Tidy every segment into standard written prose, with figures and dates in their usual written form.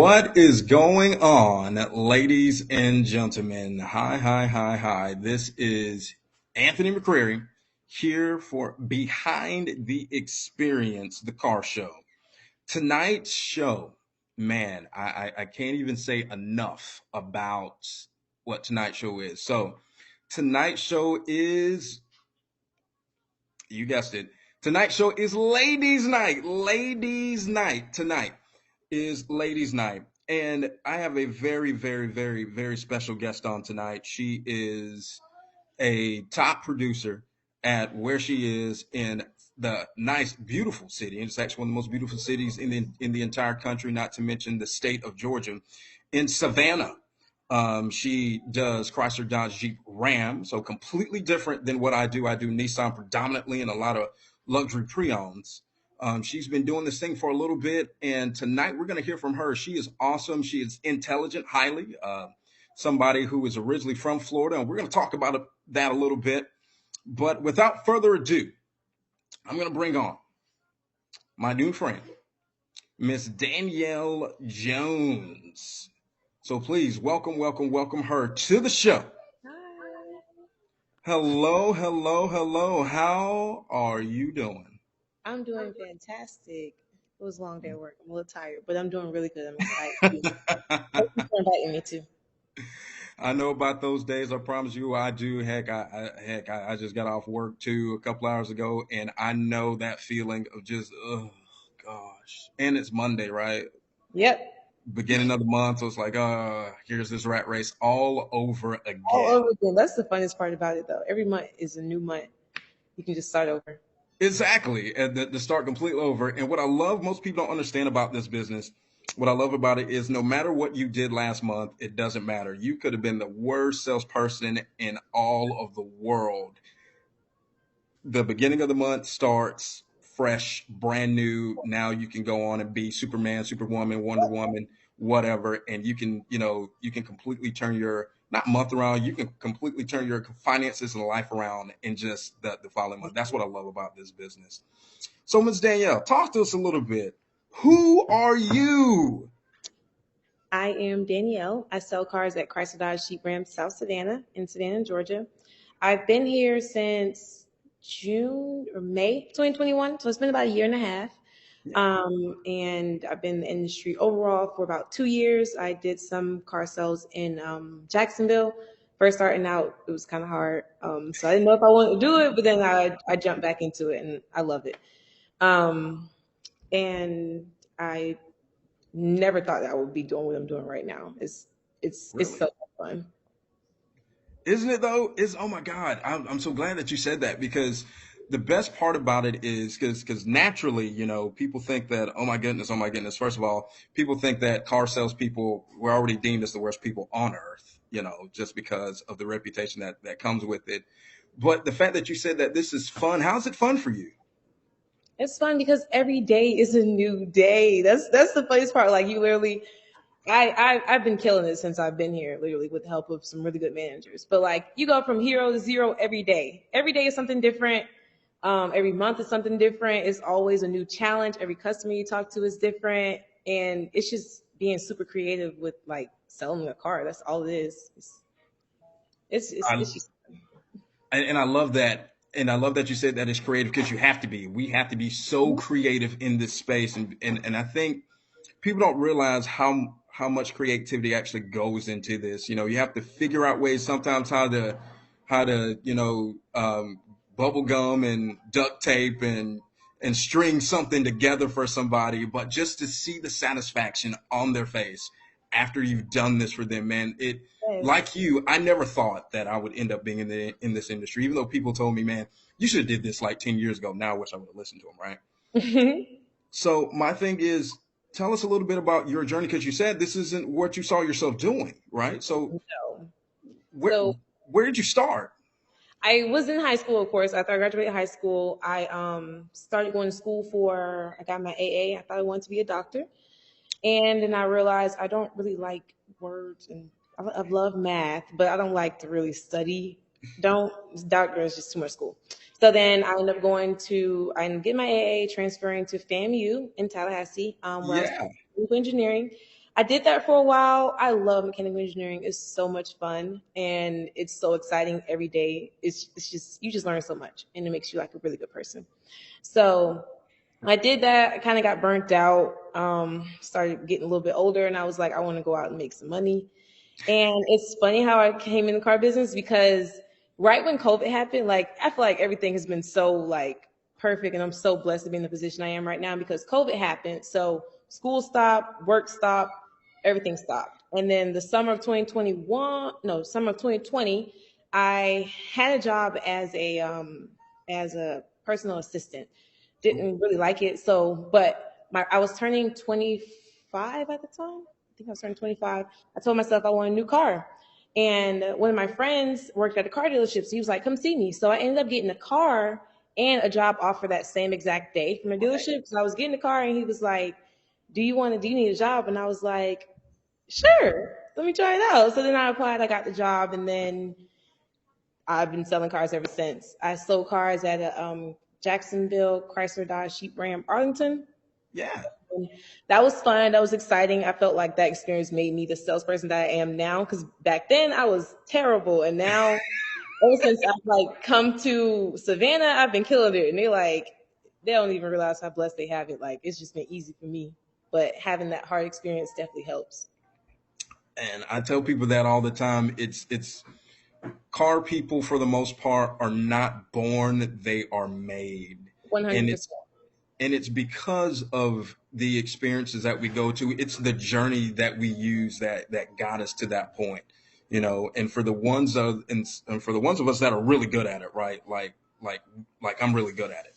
What is going on, ladies and gentlemen? Hi, hi, hi, hi. This is Anthony McCreary here for Behind the Experience, the car show. Tonight's show, man, I can't even say enough about what tonight's show is. Tonight's show is, you guessed it, tonight's show is Ladies' Night. Ladies' Night tonight is Ladies' Night. And I have a very, very, very, very special guest on tonight. She is a top producer at where she is in the nice, beautiful city. And it's actually one of the most beautiful cities in the entire country, not to mention the state of Georgia, in Savannah. She does Chrysler Dodge Jeep Ram, so completely different than what I do. I do Nissan predominantly and a lot of luxury pre-owns. She's been doing this thing for a little bit, and tonight we're going to hear from her. She is awesome. She is intelligent, highly. Somebody who is originally from Florida, and we're going to talk about that a little bit. But without further ado, I'm going to bring on my new friend, Miss Danielle Jones. So please welcome, welcome, welcome her to the show. Hi. Hello, hello, hello. How are you doing? I'm doing fantastic. It was a long day at work. I'm a little tired, but I'm doing really good. I'm excited. Thank you for inviting me too. I know about those days. I promise you, I do. I just got off work too a couple hours ago, and I know that feeling of just, oh gosh. And it's Monday, right? Yep. Beginning of the month, so it's like, here's this rat race all over All again. over again. That's the funnest part about it though. Every month is a new month. You can just start over. Exactly, and to start completely over. And what I love, most people don't understand about this business. What I love about it is no matter what you did last month, it doesn't matter. You could have been the worst salesperson in all of the world. The beginning of the month starts fresh, brand new. Now you can go on and be Superman, Superwoman, Wonder Woman, whatever, and you can completely turn your not month around. You can completely turn your finances and life around in just the following month. That's what I love about this business. So, Ms. Danielle, talk to us a little bit. Who are you? I am Danielle. I sell cars at Chrysler Dodge Jeep Ram South Savannah in Savannah, Georgia. I've been here since June or May 2021, so it's been about a year and a half. Yeah. And I've been in the industry overall for about 2 years. I did some car sales in Jacksonville. First starting out, it was kind of hard. So I didn't know if I wanted to do it, but then I jumped back into it and I love it. Um, and I never thought that I would be doing what I'm doing right now. It's Really? so fun. Isn't it though? Is oh my God, I'm so glad that you said that because the best part about it is because naturally, people think that oh my goodness, oh my goodness. First of all, people think that car salespeople were already deemed as the worst people on earth, just because of the reputation that comes with it. But the fact that you said that this is fun, how's it fun for you? It's fun because every day is a new day. That's the funniest part. Like you literally I've been killing it since I've been here, literally with the help of some really good managers. But like you go from hero to zero every day. Every day is something different. Every month is something different. It's always a new challenge. Every customer you talk to is different, and it's just being super creative with like selling a car. That's all it is. It's just And I love that. And I love that you said that it's creative because you have to be. We have to be so creative in this space. And I think people don't realize how much creativity actually goes into this. You have to figure out ways sometimes how to bubble gum and duct tape and string something together for somebody, but just to see the satisfaction on their face after you've done this for them, man, it like yes. you, I never thought that I would end up being in this industry, even though people told me, man, you should have did this like 10 years ago. Now I wish I would have listened to them, right? So my thing is, tell us a little bit about your journey because you said this isn't what you saw yourself doing, right? So No. where So where did you start? I was in high school, of course. After I graduated high school, I started going to school for. I got my AA. I thought I wanted to be a doctor, and then I realized I don't really like words, and I love math, but I don't like to really study. Don't Doctor is just too much school. So then I ended up I ended up getting my AA, transferring to FAMU in Tallahassee, where I was Yeah. doing engineering. I did that for a while. I love mechanical engineering. It's so much fun and it's so exciting every day. It's just you just learn so much and it makes you like a really good person. So I did that. I kind of got burnt out. Started getting a little bit older, and I was like, I want to go out and make some money. And it's funny how I came in the car business because right when COVID happened, like I feel like everything has been so like perfect, and I'm so blessed to be in the position I am right now because COVID happened. So school stopped, work stopped, everything stopped. And then the summer of 2021, no, summer of 2020, I had a job as a personal assistant. Didn't really like it. So, but I was turning 25 at the time. I think I was turning 25. I told myself I want a new car. And one of my friends worked at a car dealership. So he was like, come see me. So I ended up getting a car and a job offer that same exact day from a dealership. So I was getting the car and he was like, do you need a job? And I was like, sure, let me try it out. So then I applied, I got the job, and then I've been selling cars ever since. I sold cars at a Jacksonville Chrysler Dodge Jeep Ram Arlington. Yeah. And that was fun. That was exciting. I felt like that experience made me the salesperson that I am now. Because back then I was terrible, and now ever since I've like come to Savannah, I've been killing it. And they don't even realize how blessed they have it. Like it's just been easy for me. But having that hard experience definitely helps. And I tell people that all the time. It's car people for the most part are not born, they are made. One And hundred it's percent. and it's because of the experiences that we go to. It's the journey that we use that got us to that point, and for the ones and for the ones of us that are really good at it, right? Like I'm really good at it.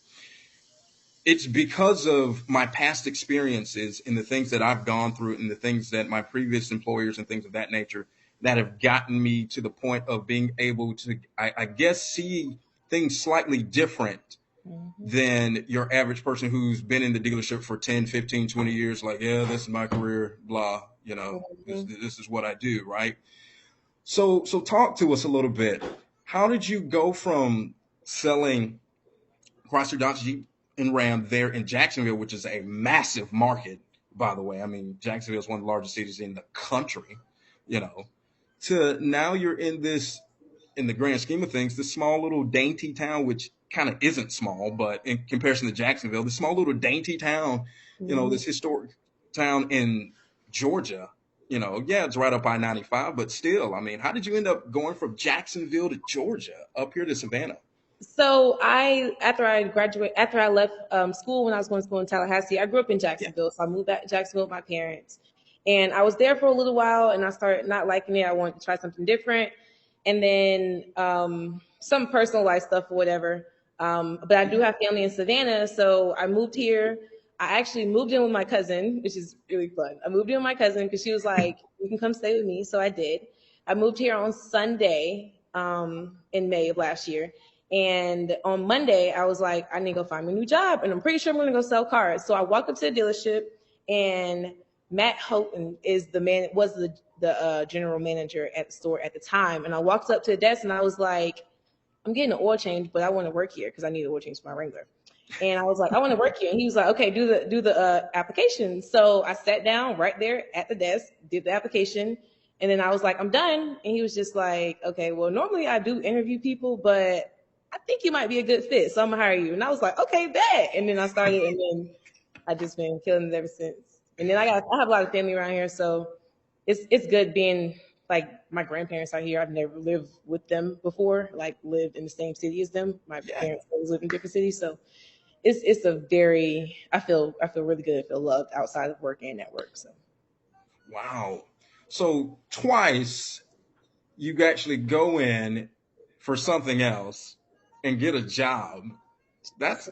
It's because of my past experiences and the things that I've gone through and the things that my previous employers and things of that nature that have gotten me to the point of being able to, I guess, see things slightly different Hmm. than your average person who's been in the dealership for 10, 15, 20 years. Like, yeah, this is my career, blah, this is what I do, right? So talk to us a little bit. How did you go from selling Chrysler, Dodge, Jeep, and Ram there in Jacksonville, which is a massive market, by the way? I mean, Jacksonville is one of the largest cities in the country, you know, to now you're in this, in the grand scheme of things, this small little dainty town, which kind of isn't small, but in comparison to Jacksonville, this small little dainty town, Hmm. this historic town in Georgia, yeah, it's right up I-95, but still, I mean, how did you end up going from Jacksonville to Georgia up here to Savannah? So after I left school when I was going to school in Tallahassee, I grew up in Yeah. Jacksonville. So I moved back to Jacksonville with my parents, and I was there for a little while, and I started not liking it. I wanted to try something different, and then some personal life stuff or whatever. But I do have family in Savannah, so I moved here. I actually moved in with my cousin, which is really fun. I moved in with my cousin because she was like, "You can come stay with me," so I did. I moved here on Sunday in May of last year. And on Monday, I was like, I need to go find me a new job. And I'm pretty sure I'm going to go sell cars. So I walked up to the dealership, and Matt Houghton was the general manager at the store at the time. And I walked up to the desk and I was like, I'm getting an oil change, but I want to work here because I need an oil change for my Wrangler. And I was like, I want to work here. And he was like, okay, do the application. So I sat down right there at the desk, did the application, and then I was like, I'm done. And he was just like, okay, well, normally I do interview people, but I think you might be a good fit, so I'm gonna hire you. And I was like, okay, bet. And then I started, and then I just been killing it ever since. And then I have a lot of family around here, so it's good being like my grandparents are here. I've never lived with them before, like lived in the same city as them. My Yeah. parents always live in different cities, so it's a very I feel really good. I feel loved outside of work and at work. So Wow. So twice you actually go in for something else and get a job. That's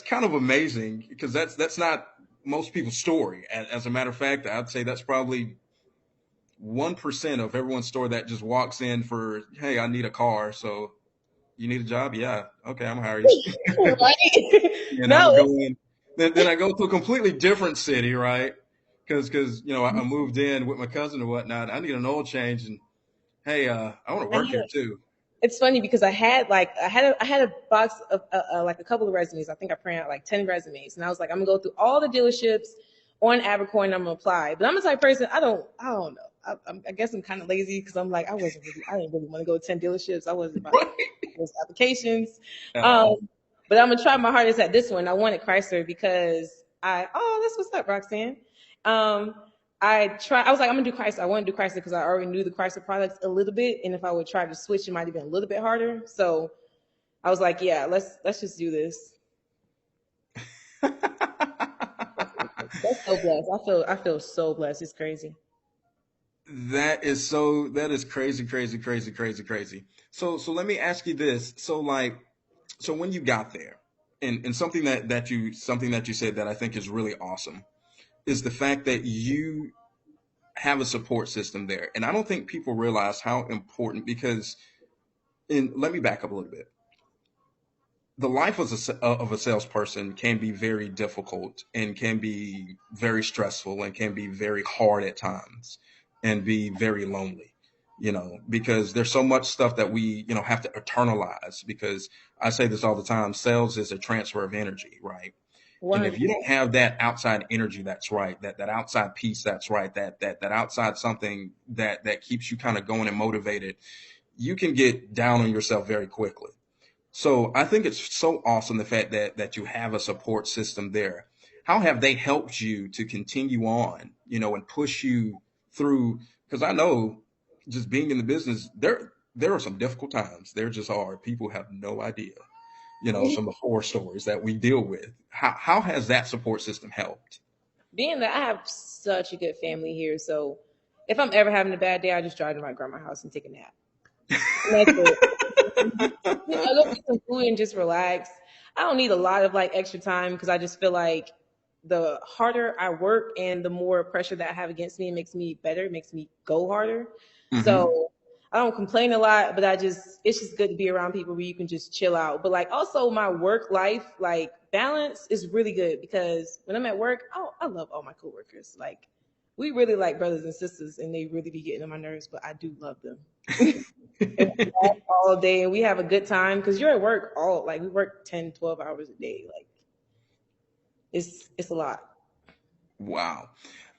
kind of amazing because that's not most people's story. As a matter of fact, I'd say that's probably 1% of everyone's story that just walks in for, hey, I need a car, so you need a job? Yeah, okay, I'm gonna hire you. right? And I No, would go it's in. Then I go to a completely different city, right? Because I moved in with my cousin and whatnot. I need an oil change, and hey, I want to I work had here too. it's funny because I had a box of like a couple of resumes. I think I printed out like 10 resumes, and I was like, I'm gonna go through all the dealerships on Abercorn, I'm gonna apply. But I'm the type of person I don't know. I guess I'm kind of lazy because I'm like I didn't really want to go 10 dealerships. I wasn't about to Right. those applications. At all. Um, but I'm gonna try my hardest at this one. I wanted Chrysler because that's what's up, Roxanne. Um, I was like, I'm gonna do Chrysler. I want to do Chrysler because I already knew the Chrysler products a little bit, and if I would try to switch, it might have been a little bit harder. So I was like, yeah, let's just do this. That's so blessed. I feel so blessed. It's crazy. That is crazy, crazy, crazy, crazy, crazy. So let me ask you this. So when you got there, and something that you said that I think is really awesome is the fact that you have a support system there. And I don't think people realize how important because and let me back up a little bit. The life of a salesperson can be very difficult and can be very stressful and can be very hard at times and be very lonely, because there's so much stuff that we, have to internalize because I say this all the time, sales is a transfer of energy, right? And if 100. you don't have that outside energy that's right, that outside piece that's right, that outside something that keeps you kind of going and motivated, you can get down on yourself very quickly. So I think it's so awesome the fact that you have a support system there. How have they helped you to continue on, and push you through? Because I know just being in the business, there are some difficult times. There just are. People have no idea, some of the horror stories that we deal with. How has that support system helped? Being that I have such a good family here, so if I'm ever having a bad day, I just drive to my grandma's house and take a nap. And that's it. Go get some food and just relax. I don't need a lot of like extra time because I just feel like the harder I work and the more pressure that I have against me, it makes me better, it makes me go harder. Hmm. So I don't complain a lot, but it's just good to be around people where you can just chill out. But like also my work life, like balance is really good because when I'm at work, I love all my coworkers. Like we really like brothers and sisters and they really be getting on my nerves, but I do love them. And we laugh all day and we have a good time because you're at work all like we work 10, 12 hours a day. Like it's a lot. Wow.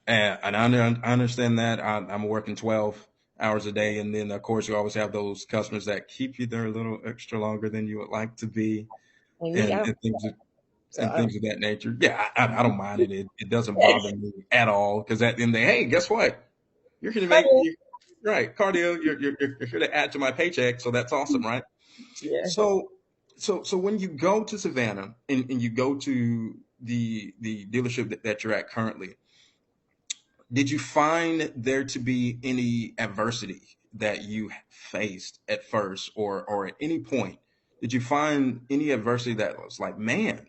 And I understand that. I'm working 12 hours a day. And then, of course, you always have those customers that keep you there a little extra longer than you would like to be And me, I and, don't and things of, so and I don't things of that nature. Yeah, I don't mind it. It doesn't bother me at all because at the end of the day, hey, guess what? You're here to make cardio. you right cardio. You're here to add to my paycheck. So that's awesome, right? Yeah. So, so when you go to Savannah and you go to the dealership that you're at currently, did you find there to be any adversity that you faced at first or at any point? Did you find any adversity that was like, man,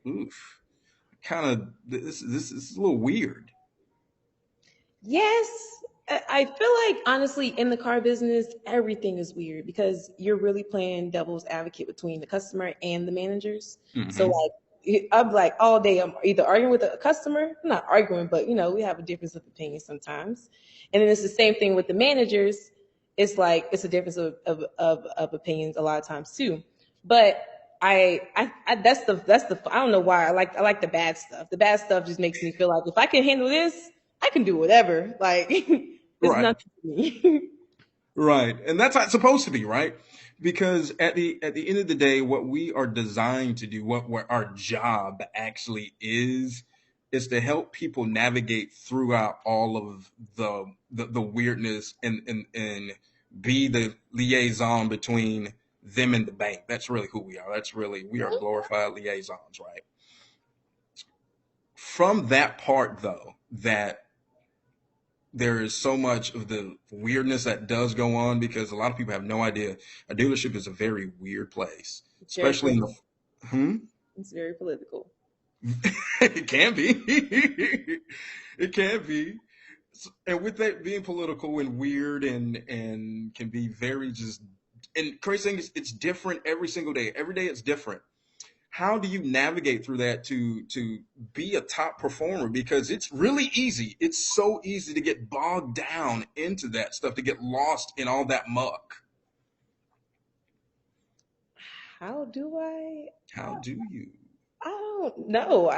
oof, kind of this is a little weird? Yes, I feel like honestly in the car business, everything is weird because you're really playing devil's advocate between the customer and the managers. So Hmm. like I'm like all day I'm either arguing with a customer, I'm not arguing, but we have a difference of opinion sometimes. And then it's the same thing with the managers. It's like it's a difference of opinions a lot of times too. But that's the I don't know why I like the bad stuff. The bad stuff just makes me feel like if I can handle this, I can do whatever. Like it's Right. nothing to me. Right. And that's how it's supposed to be, right? Because at the end of the day, what we are designed to do, what our job actually is to help people navigate throughout all of the weirdness and be the liaison between them and the bank. That's really who we are. That's really we are glorified liaisons, right? From that part though, that there is so much of the weirdness that does go on because a lot of people have no idea. A dealership is a very weird place, It's very especially in political. the. Hmm? It's very political. It can be. It can be. And with that being political and weird and can be very just and crazy thing is it's different every single day. Every day it's different. How do you navigate through that to be a top performer? Because it's really easy. It's so easy to get bogged down into that stuff, to get lost in all that muck. How do I? How do you? I don't know.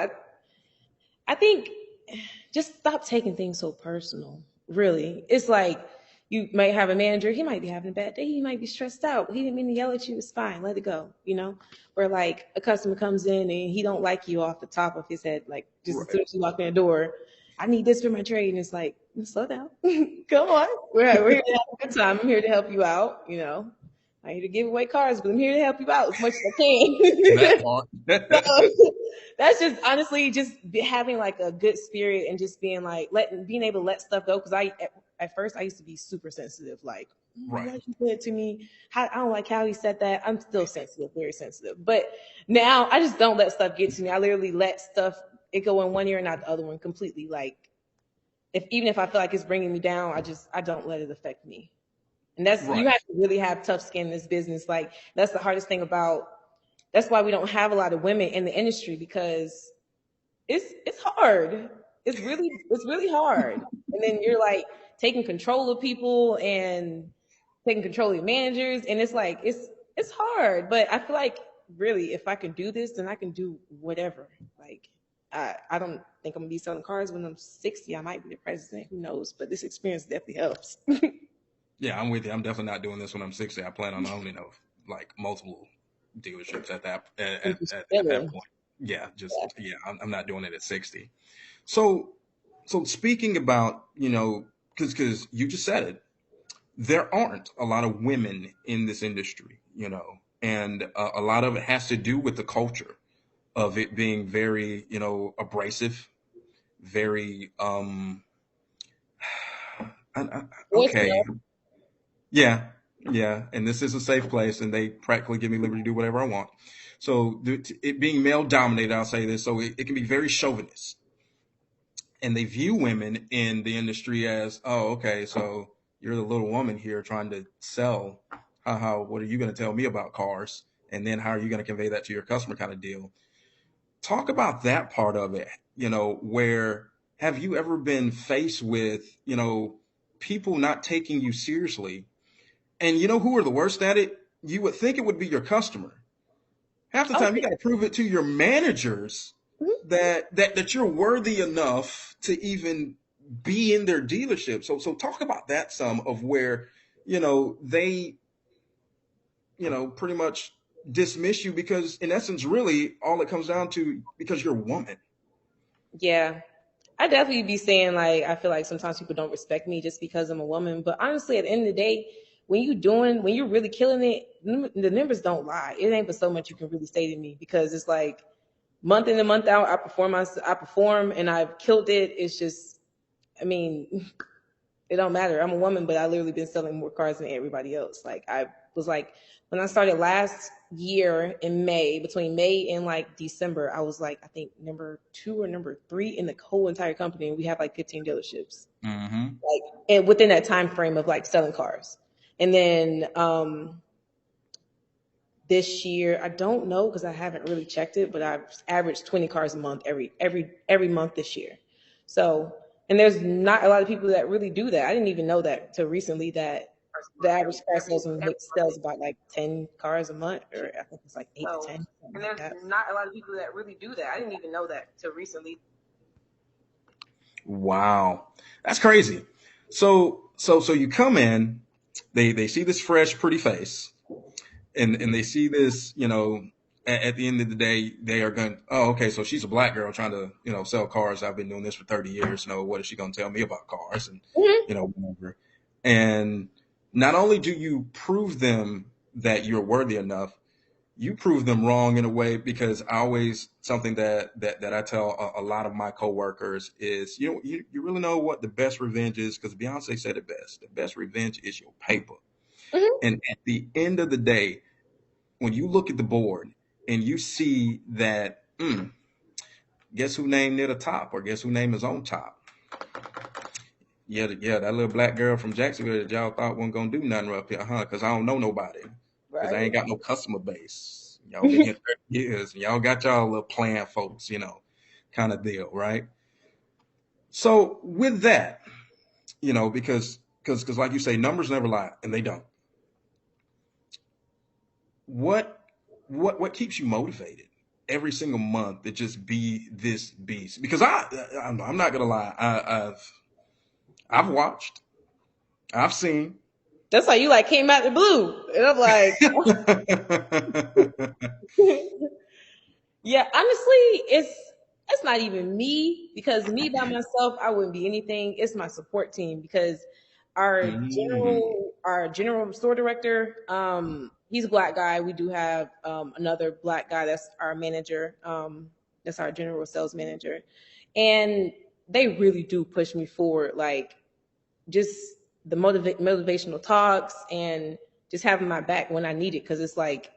I think just stop taking things so personal. Really. It's like you might have a manager, he might be having a bad day, he might be stressed out. He didn't mean to yell at you, it's fine, let it go, you know? Or like a customer comes in and he don't like you off the top of his head, like just as Right. soon as you walk in the door, I need this for my trade. And it's like, slow down. Come on. We're here to have a good time. I'm here to help you out, you know. I'm here to give away cars, but I'm here to help you out as much as I That can. part. So that's just honestly just having like a good spirit and just being like being able to let stuff go. Because at first I used to be super sensitive, like Right. what he said to me. How, I don't like how he said that. I'm still sensitive, very sensitive. But now I just don't let stuff get to me. I literally let stuff it go in one ear and not the other one completely. Like if even if I feel like it's bringing me down, I don't let it affect me. And that's you Right. have to really have tough skin in this business. Like that's the hardest thing about that's why we don't have a lot of women in the industry because it's hard. It's really hard. And then you're like taking control of people and taking control of your managers, and it's like it's hard. But I feel like really, if I can do this, then I can do whatever. Like I don't think I'm gonna be selling cars when I'm 60. I might be the president. Who knows? But this experience definitely helps. Yeah, I'm with you. I'm definitely not doing this when I'm 60. I plan on owning like multiple dealerships at I'm just at that chilling. point. Yeah, just yeah, I'm not doing it at 60. So speaking about because you just said it, there aren't a lot of women in this industry, and a lot of it has to do with the culture of it being very abrasive, very Voice okay. note. Yeah, yeah, and this is a safe place, and they practically give me liberty to do whatever I want. So it being male dominated, I'll say this. So it can be very chauvinist, and they view women in the industry as, oh, okay, so you're the little woman here trying to sell. How what are you going to tell me about cars? And then how are you going to convey that to your customer kind of deal? Talk about that part of it, where have you ever been faced with, people not taking you seriously? And you know who are the worst at it? You would think it would be your customer. Half the Oh, time you got to prove it to your managers mhm. that you're worthy enough to even be in their dealership. So talk about that some of where, they, pretty much dismiss you because in essence really all it comes down to because you're a woman. Yeah. I definitely be saying like I feel like sometimes people don't respect me just because I'm a woman. But honestly, at the end of the day, when you're really killing it, the numbers don't lie. It ain't but so much you can really say to me because it's like month in and month out, I perform, and I've killed it. It's just, I mean, it don't matter. I'm a woman, but I literally been selling more cars than everybody else. Like I was like when I started last year in May, between May and like December, I was like I think number 2 or number 3 in the whole entire company, and we have like 15 dealerships. Mm-hmm. Like and within that time frame of like selling cars, and then this year I don't know because I haven't really checked it, but I've averaged 20 cars a month every month this year. So and there's not a lot of people that really do that. I didn't even know that till recently that the average car salesman sells about like 10 cars a month, or I think it's like 8 to 10, something And like there's that. not a lot of people that really do that. I didn't even know that till recently. Wow, that's crazy. So you come in, they see this fresh, pretty face, and they see this, at the end of the day, they are going, oh, okay, so she's a black girl trying to, sell cars. I've been doing this for 30 years. What is she going to tell me about cars? And, Mhm. whatever. And not only do you prove them that you're worthy enough, you prove them wrong in a way because I always something that I tell a lot of my coworkers is you really know what the best revenge is because Beyonce said it best. The best revenge is your paper. Mhm. And at the end of the day, when you look at the board and you see that, guess who name near the top or guess who name is on top? Yeah, yeah, that little black girl from Jacksonville that y'all thought wasn't gonna do nothing up here, huh? Because I don't know nobody. Because I Right. ain't got no customer base. Y'all been here 30 years and y'all got y'all little plan folks, kind of deal, right? So with that, because like you say, numbers never lie, and they don't. What what keeps you motivated? every single month it just be this beast. Because I'm not gonna lie, I've watched, I've seen. That's how you like came out the blue, and I'm like, yeah, honestly, it's not even me because me by myself, I wouldn't be anything. It's my support team because Mhm. our general store director, he's a black guy. We do have another black guy that's our manager. That's our general sales manager, and they really do push me forward. Like just the motivational talks and just having my back when I need it because it's like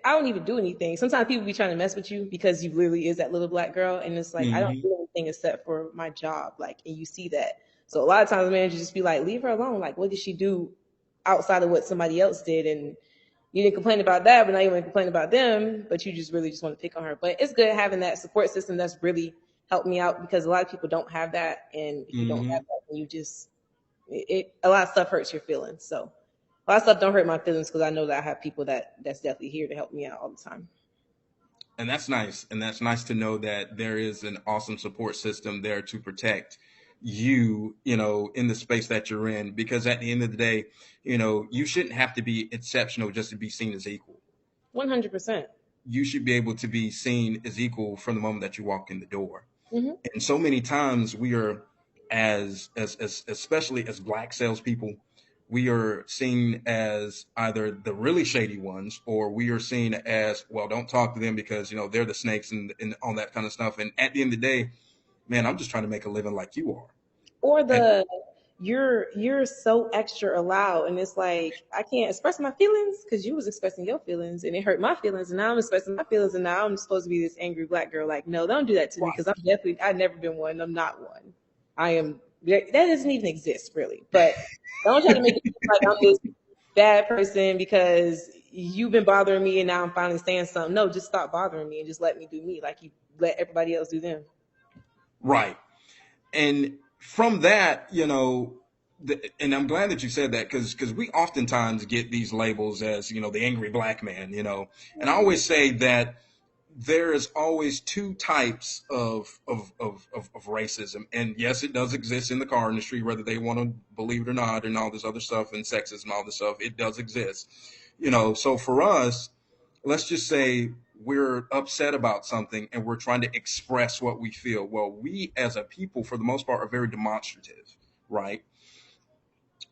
I don't even do anything. Sometimes people be trying to mess with you because you literally is that little black girl, and it's like I don't Mhm. do anything except for my job. Like, and you see that. So a lot of times, managers just be like, "Leave her alone. Like, what did she do outside of what somebody else did?" And you didn't complain about that, but now you want to complain about them, but you just really just want to pick on her. But it's good having that support system that's really helped me out because a lot of people don't have that, and if you don't have Mhm. that, then you just a lot of stuff hurts your feelings. So a lot of stuff don't hurt my feelings because I know that I have people that's definitely here to help me out all the time. And that's nice. And that's nice to know that there is an awesome support system there to protect you, in the space that you're in. Because at the end of the day, you shouldn't have to be exceptional just to be seen as equal. 100%. You should be able to be seen as equal from the moment that you walk in the door. Hmm. And so many times we are, as especially as black salespeople, we are seen as either the really shady ones, or we are seen as, well, don't talk to them because they're the snakes and all that kind of stuff. And at the end of the day, man, I'm just trying to make a living like you are. Or And the you're so extra allowed, and it's like I can't express my feelings because you was expressing your feelings, and it hurt my feelings, and now I'm expressing my feelings, and now I'm supposed to be this angry black girl. Like, no, don't do that to me because I've never been one. I'm not one. I am that doesn't even exist really. But don't try to make it seem like I'm this bad person because you've been bothering me, and now I'm finally saying something. No, just stop bothering me and just let me do me, like you let everybody else do them. right. And from that, and I'm glad that you said that because we oftentimes get these labels as the angry black man, and I always say that there is always two types of racism. And yes, it does exist in the car industry, whether they want to believe it or not, and all this other stuff, and sexism and all this stuff. It does exist. So for us, let's just say we're upset about something and we're trying to express what we feel. Well, we as a people, for the most part, are very demonstrative, right?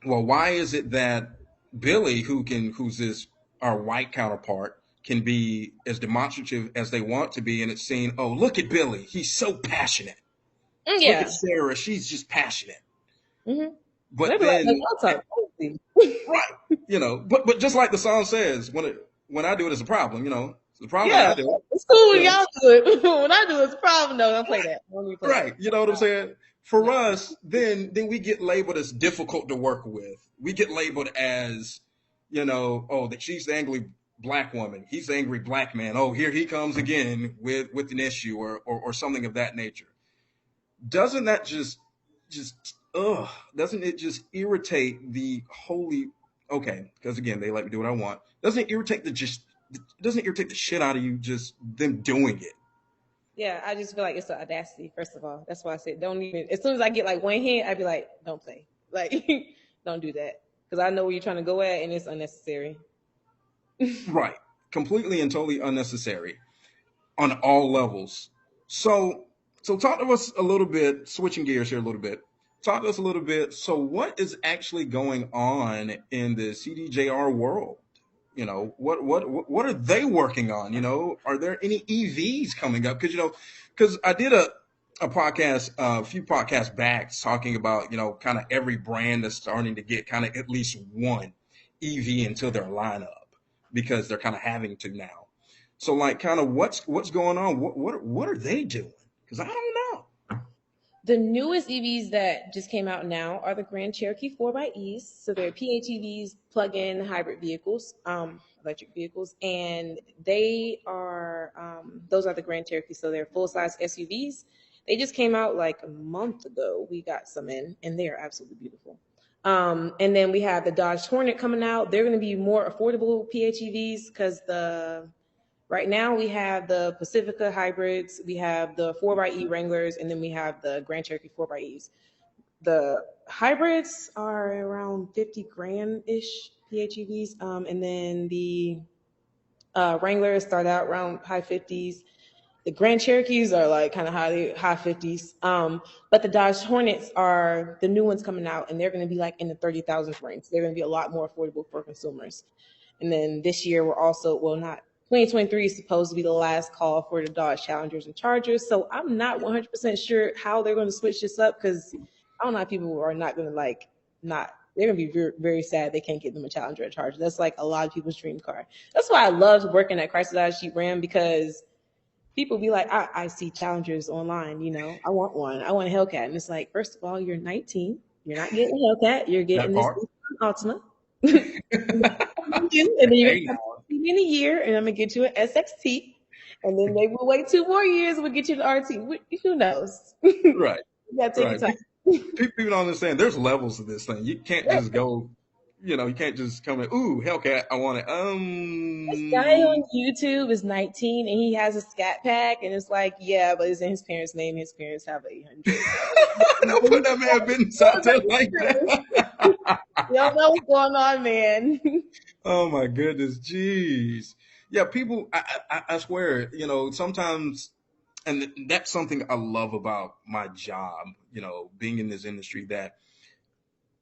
Well, why is it that Billy, who's this our white counterpart, can be as demonstrative as they want to be, and it's seen, oh, look at Billy, he's so passionate. Look at Yeah. Sarah, she's just passionate. Mm-hmm. They But be like, then, y'all talk crazy. right, but just like the song says, when I do it, it's a problem. It's a problem when Yeah, I do it. it's cool when You know, y'all do it. When I do it, it's a problem. No, don't play that. Don't even play that. right? You know what I'm saying? For No. us, then we get labeled as difficult to work with. We get labeled as, oh, that she's the angry black woman. He's the angry black man. Oh, here he comes again with an issue or something of that nature. Doesn't that just doesn't it just irritate the holy? Okay, because again, they let me do what I want. Doesn't it irritate doesn't it irritate the shit out of you just them doing it? Yeah, I just feel like it's the audacity. First of all, that's why I said don't even. As soon as I get like one hint, I'd be like, don't play. Like, don't do that because I know where you're trying to go at, and it's unnecessary. Right. Completely and totally unnecessary on all levels. So, so talk to us a little bit, switching gears here a little bit. Talk to us a little bit. So, what is actually going on in the CDJR world? What are they working on? Are there any EVs coming up? Because I did a podcast a few podcasts back talking about kind of every brand that's starting to get kind of at least one EV into their lineup because they're kind of having to now. So like kind of what's going on? What are they doing? Because I don't know. The newest EVs that just came out now are the Grand Cherokee 4xEs. So they're PHEVs, plug-in hybrid vehicles, electric vehicles, and they are those are the Grand Cherokee. So they're full-size SUVs. They just came out like a month ago. We got some in, and they are absolutely beautiful. And then we have the Dodge Hornet coming out. They're going to be more affordable PHEVs because the Right now, we have the Pacifica hybrids, we have the 4xe Wranglers, and then we have the Grand Cherokee 4xEs. The hybrids are around 50 grand ish PHEVs, and then the Wranglers start out around high 50s. The Grand Cherokees are like kind of high 50s. But the Dodge Hornets are the new ones coming out, and they're going to be like in the 30,000s range. They're going to be a lot more affordable for consumers. And then this year, we're also, well, not 2023 is supposed to be the last call for the Dodge Challengers and Chargers. So I'm not 100% sure how they're going to switch this up because I don't know if people are not going to like, not, they're going to be very, very sad they can't get them a Challenger or a Charger. That's like a lot of people's dream car. That's why I loved working at Chrysler Dodge Jeep Ram because people be like, I see Challengers online, I want one. I want a Hellcat. And it's like, first of all, you're 19. You're not getting a Hellcat. You're That getting this part. Altima. And then you're Hey going to now. have in a year, and I'm going to get you an SXT. And then maybe we'll wait 2 more years, we'll get you the RT. Who knows? You Right. got to take your Right. time. People don't understand. There's levels to this thing. You can't just go. You can't just come in. Ooh, Hellcat, I want it. This guy on YouTube is 19 and he has a scat pack, and it's like, yeah, but it's in his parents' name. His parents have 800. Don't put that man business out there like that. You don't know what's going on, man. Oh my goodness, jeez. Yeah, people. I swear. Sometimes, and that's something I love about my job. Being in this industry, that,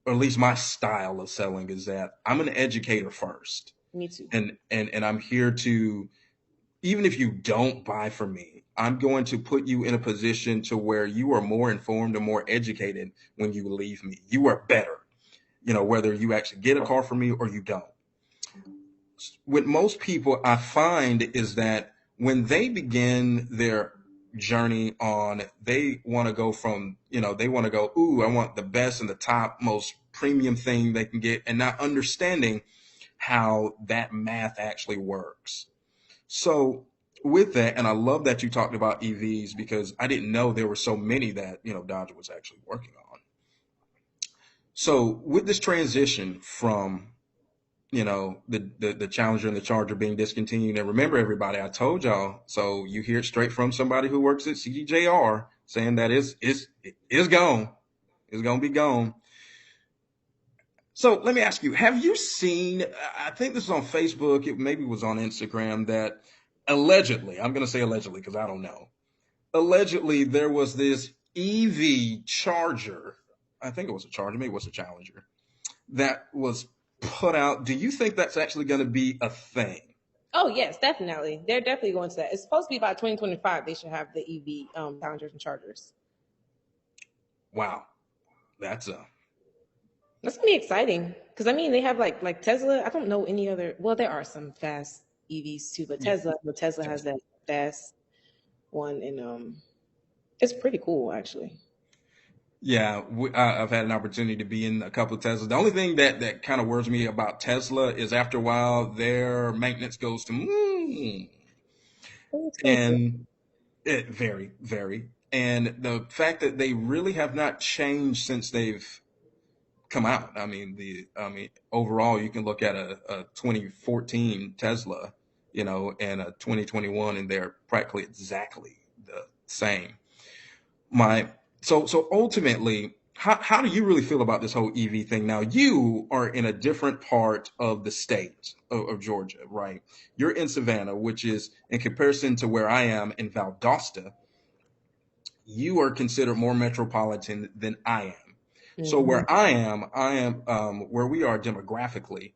or at least my style of selling, is that I'm an educator first, Me too. and I'm here to, even if you don't buy from me, I'm going to put you in a position to where you are more informed and more educated when you leave me. You are better, whether you actually get a car from me or you don't. With most people, I find is that when they begin their journey on, they want to go from, they want to go, ooh, I want the best and the top most premium thing they can get, and not understanding how that math actually works. So with that, and I love that you talked about EVs because I didn't know there were so many that, Dodge was actually working on. So with this transition from, the Challenger and the Charger being discontinued, and remember everybody, I told y'all, so you hear it straight from somebody who works at CDJR saying that it's gone. It's gonna be gone. So let me ask you, have you seen, I think this is on Facebook, it maybe was on Instagram, that allegedly, I'm going to say allegedly because I don't know, allegedly there was this EV charger, I think it was a charger, maybe it was a Challenger, that was put out. Do you think that's actually going to be a thing? Oh yes, definitely. They're definitely going to that. It's supposed to be by 2025. They should have the EV Challengers and Chargers. Wow, that's a, That's gonna be exciting because I mean they have like Tesla. I don't know any other. Well, there are some fast EVs too, but yeah, Tesla has Tesla. that fast one, and it's pretty cool actually. Yeah, I've had an opportunity to be in a couple of Teslas. The only thing that kind of worries me about Tesla is after a while their maintenance goes to It's expensive. and it very, and the fact that they really have not changed since they've come out. I mean overall you can look at a 2014 Tesla, and a 2021, and they're practically exactly the same. My so ultimately, how do you really feel about this whole EV thing? Now you are in a different part of the state of Georgia, right? You're in Savannah, which is, in comparison to where I am in Valdosta, you are considered more metropolitan than I am. So Hmm. where I am, where we are demographically,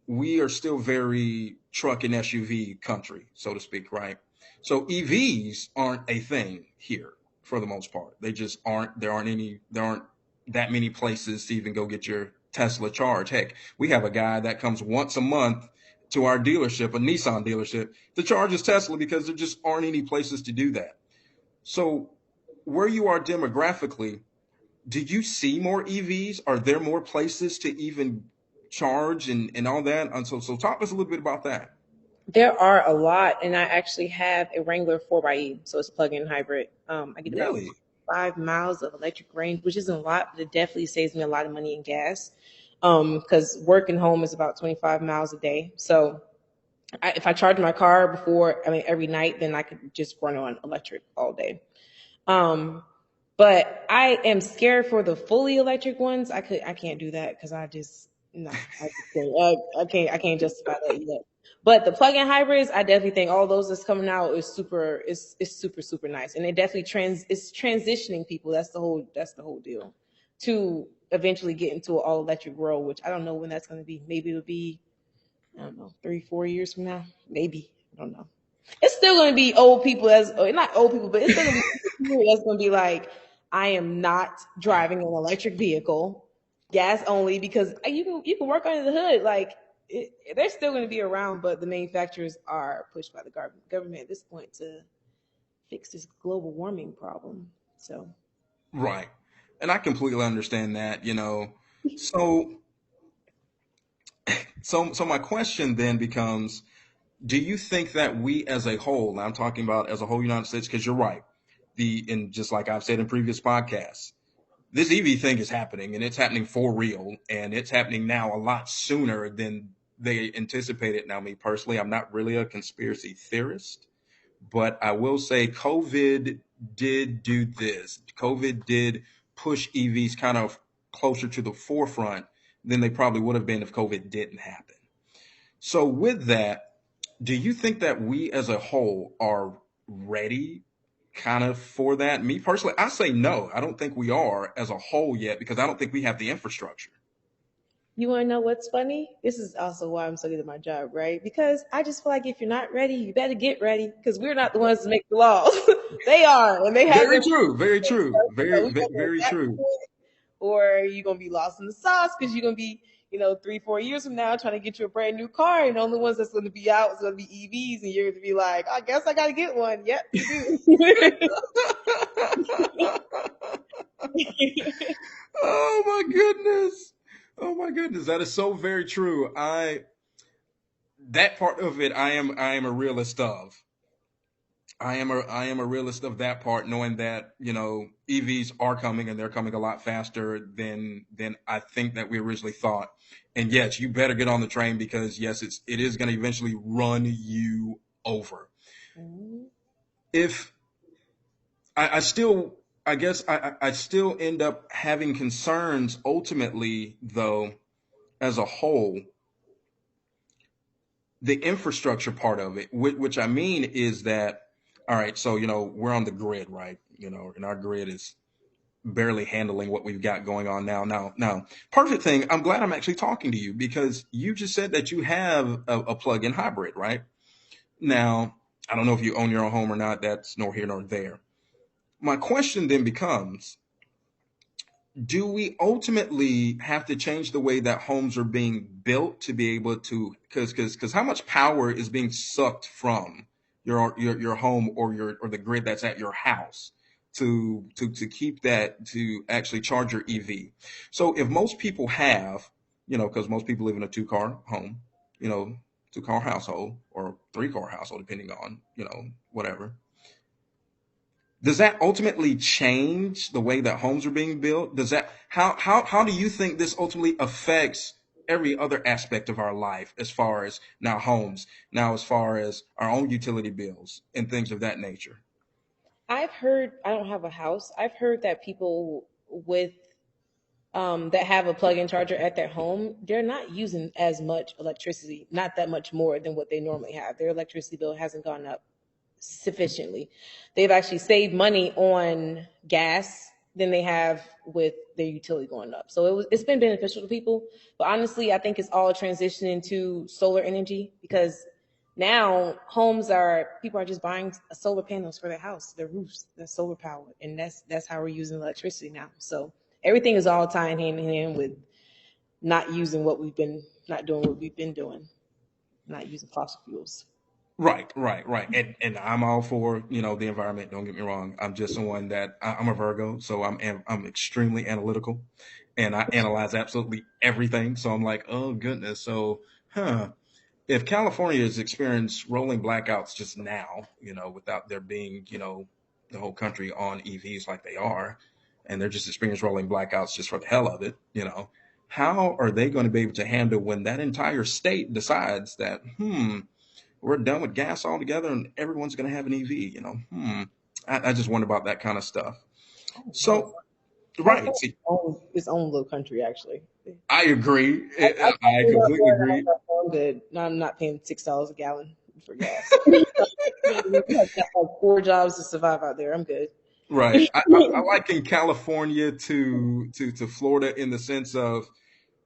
we are still very truck and SUV country, so to speak, right? So EVs aren't a thing here for the most part. They just aren't. There aren't that many places to even go get your Tesla charge. Heck, we have a guy that comes once a month to our dealership, a Nissan dealership, to charge his Tesla because there just aren't any places to do that. So where you are demographically, do you see more EVs? Are there more places to even charge and all that? And so talk to us a little bit about that. There are a lot, and I actually have a Wrangler 4xe, so it's a plug-in hybrid. I get about Really? 5 miles of electric range, which isn't a lot, but it definitely saves me a lot of money in gas. Because work and home is about 25 miles a day, so If I charge my car before, I mean, every night, then I could just run on electric all day. Um, but I am scared for the fully electric ones. I can't do that because I just no, I just can't. I can't justify that yet. But the plug-in hybrids, I definitely think all those that's coming out is super. It's super super nice, and it definitely it's transitioning people. That's the whole deal. To eventually get into an all electric world, which I don't know when that's going to be. Maybe it'll be, I don't know, 3 4 years from now. Maybe, I don't know. It's still going to be old people as, or not old people, but it's still going to be people that's going to be like, I am not driving an electric vehicle, gas only, because you can work under the hood. Like they're still going to be around, but the manufacturers are pushed by the government at this point to fix this global warming problem. So Right. And I completely understand that, So so my question then becomes, do you think that we as a whole, and I'm talking about as a whole United States, because you're right, and just like I've said in previous podcasts, this EV thing is happening and it's happening for real and it's happening now a lot sooner than they anticipated. Now, me personally, I'm not really a conspiracy theorist, but I will say COVID did do this. COVID did push EVs kind of closer to the forefront than they probably would have been if COVID didn't happen. So, with that, do you think that we as a whole are ready kind of for that? Me personally, I say no. I don't think we are as a whole yet because I don't think we have the infrastructure. you want to know what's funny? This is also why I'm so good at my job, right? Because I just feel like if you're not ready, you better get ready because we're not the ones to make the laws. They are, and they have Very their. true. Very true. So Very, we very, got to very adapt to true. it, or you're gonna be lost in the sauce because you're gonna be, 3 4 years from now trying to get you a brand new car, and the only ones that's gonna be out is gonna be EVs, and you're gonna be like, I guess I gotta get one. Yep, you do. Oh my goodness. Oh my goodness. That is so very true. That part of it I am a realist of. I am a realist of that part, knowing that EVs are coming and they're coming a lot faster than I think that we originally thought. And yes, you better get on the train because yes, it is going to eventually run you over. Mhm. If I still, I guess I still end up having concerns ultimately, though, as a whole, the infrastructure part of it, which I mean is that, all right, so we're on the grid, right? And our grid is barely handling what we've got going on now. Perfect thing. I'm glad I'm actually talking to you because you just said that you have a plug-in hybrid, right? Now, I don't know if you own your own home or not. That's nor here nor there. My question then becomes, do we ultimately have to change the way that homes are being built to be able to, because how much power is being sucked from your home or the grid that's at your house to keep that to actually charge your EV? So if most people have, because most people live in a two-car home, you know two-car household or three-car household depending on whatever, does that ultimately change the way that homes are being built? Does that how do you think this ultimately affects every other aspect of our life as far as now homes, now as far as our own utility bills and things of that nature? I've heard, I don't have a house. I've heard that people with that have a plug-in charger at their home, they're not using as much electricity, not that much more than what they normally have. Their electricity bill hasn't gone up sufficiently. They've actually saved money on gas than they have with their utility going up. So it's been beneficial to people. But honestly, I think it's all transitioning to solar energy because now people are just buying solar panels for their house, their roofs, their solar power, and that's how we're using electricity now. So everything is all tying hand in hand with not using what we've been not doing what we've been doing, not using fossil fuels. Right, right, right. And I'm all for, the environment. Don't get me wrong. I'm just someone that I'm a Virgo, so I'm extremely analytical and I analyze absolutely everything. So I'm like, oh goodness. So, if California has experienced rolling blackouts just now, without there being, the whole country on EVs like they are, and they're just experiencing rolling blackouts just for the hell of it, how are they going to be able to handle when that entire state decides that, we're done with gas altogether, and everyone's going to have an EV. I just wonder about that kind of stuff. I don't know. So, right, California see, owns its own little country, actually. I agree. I I paid up completely for it, and I was agree. like, "Oh, I'm good. No, I'm not paying $6 a gallon for gas. I've got like 4 jobs to survive out there. I'm good. Right. I like in California to Florida in the sense of,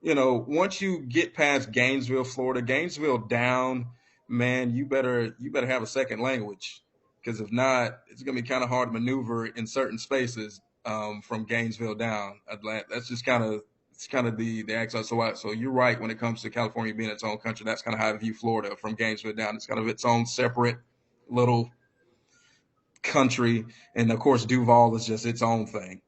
once you get past Gainesville, Florida, Gainesville down, man, you better have a second language, because if not, it's gonna be kind of hard to maneuver in certain spaces from Gainesville down. That's just kind of the accent. So you're right when it comes to California being its own country. That's kind of how I view Florida from Gainesville down. It's kind of its own separate little country, and of course Duval is just its own thing.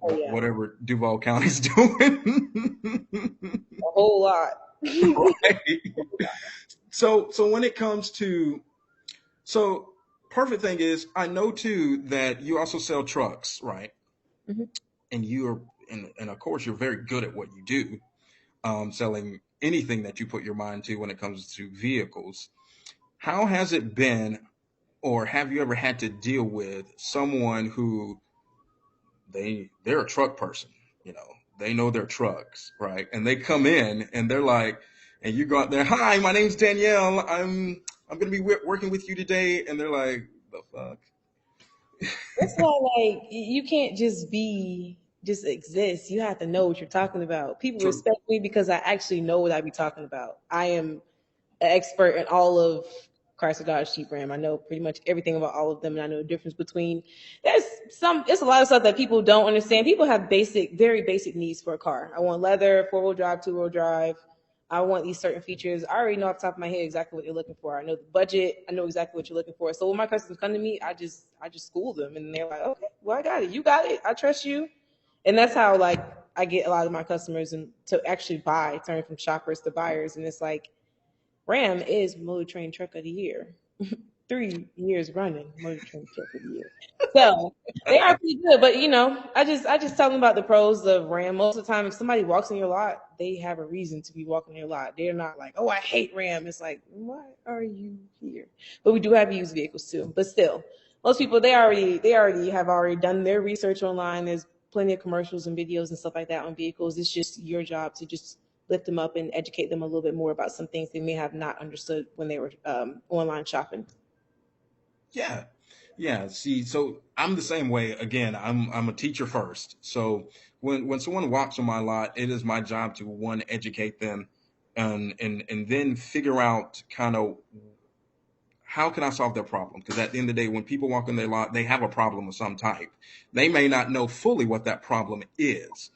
Oh yeah, Whatever Duval County's doing. a whole lot. Right. So when it comes to so perfect thing is, I know too that you also sell trucks, right? Mhm. And you're and of course you're very good at what you do, selling anything that you put your mind to when it comes to vehicles. How has it been, or have you ever had to deal with someone who they're a truck person, you know, they know their trucks, right? And they come in and they're like, and you go out there, hi, my name's Danielle. I'm gonna be working with you today, and they're like, the fuck. That's why, like, you can't just exist. You have to know what you're talking about. People True. respect me because I actually know what I be talking about. I am an expert in all of Chrysler, Dodge, Jeep, Ram. I know pretty much everything about all of them, and I know the difference between. There's it's a lot of stuff that people don't understand. People have very basic needs for a car. I want leather, 4-wheel drive, 2-wheel drive. I want these certain features. I already know off the top of my head exactly what you're looking for. I know the budget. I know exactly what you're looking for. So when my customers come to me, I just school them, and they're like, okay, well, I got it. You got it. I trust you. And that's how, like, I get a lot of my customers and to actually buy, turn from shoppers to buyers. And it's like, Ram is Motor Train Truck of the Year. 3 years running, Motor Train Truck of the Year. So they are pretty good, but I just tell them about the pros of Ram. Most of the time, if somebody walks in your lot, they have a reason to be walking in your lot. They're not like, "Oh, I hate Ram." It's like, "Why are you here?" But we do have used vehicles too. But still, most people they already have done their research online. There's plenty of commercials and videos and stuff like that on vehicles. It's just your job to just lift them up and educate them a little bit more about some things they may have not understood when they were online shopping. Yeah. Yeah. See, so I'm the same way. Again, I'm a teacher first. So when someone walks on my lot, it is my job to, one, educate them, and then figure out kind of how can I solve their problem? Because at the end of the day, when people walk in their lot, they have a problem of some type. They may not know fully what that problem is,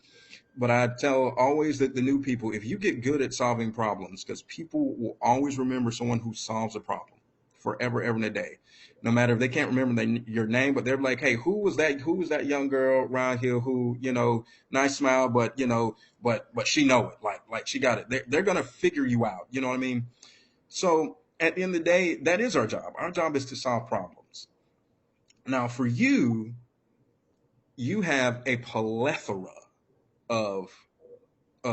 but I tell always that the new people, if you get good at solving problems, because people will always remember someone who solves a problem forever, ever and a day. No matter if they can't remember your name, but they're like, hey, who was that? Who was that young girl around here who, nice smile, but but she know it, like she got it. They're gonna figure you out. You know what I mean? So at the end of the day, that is our job. Our job is to solve problems. Now, for you, you have a plethora of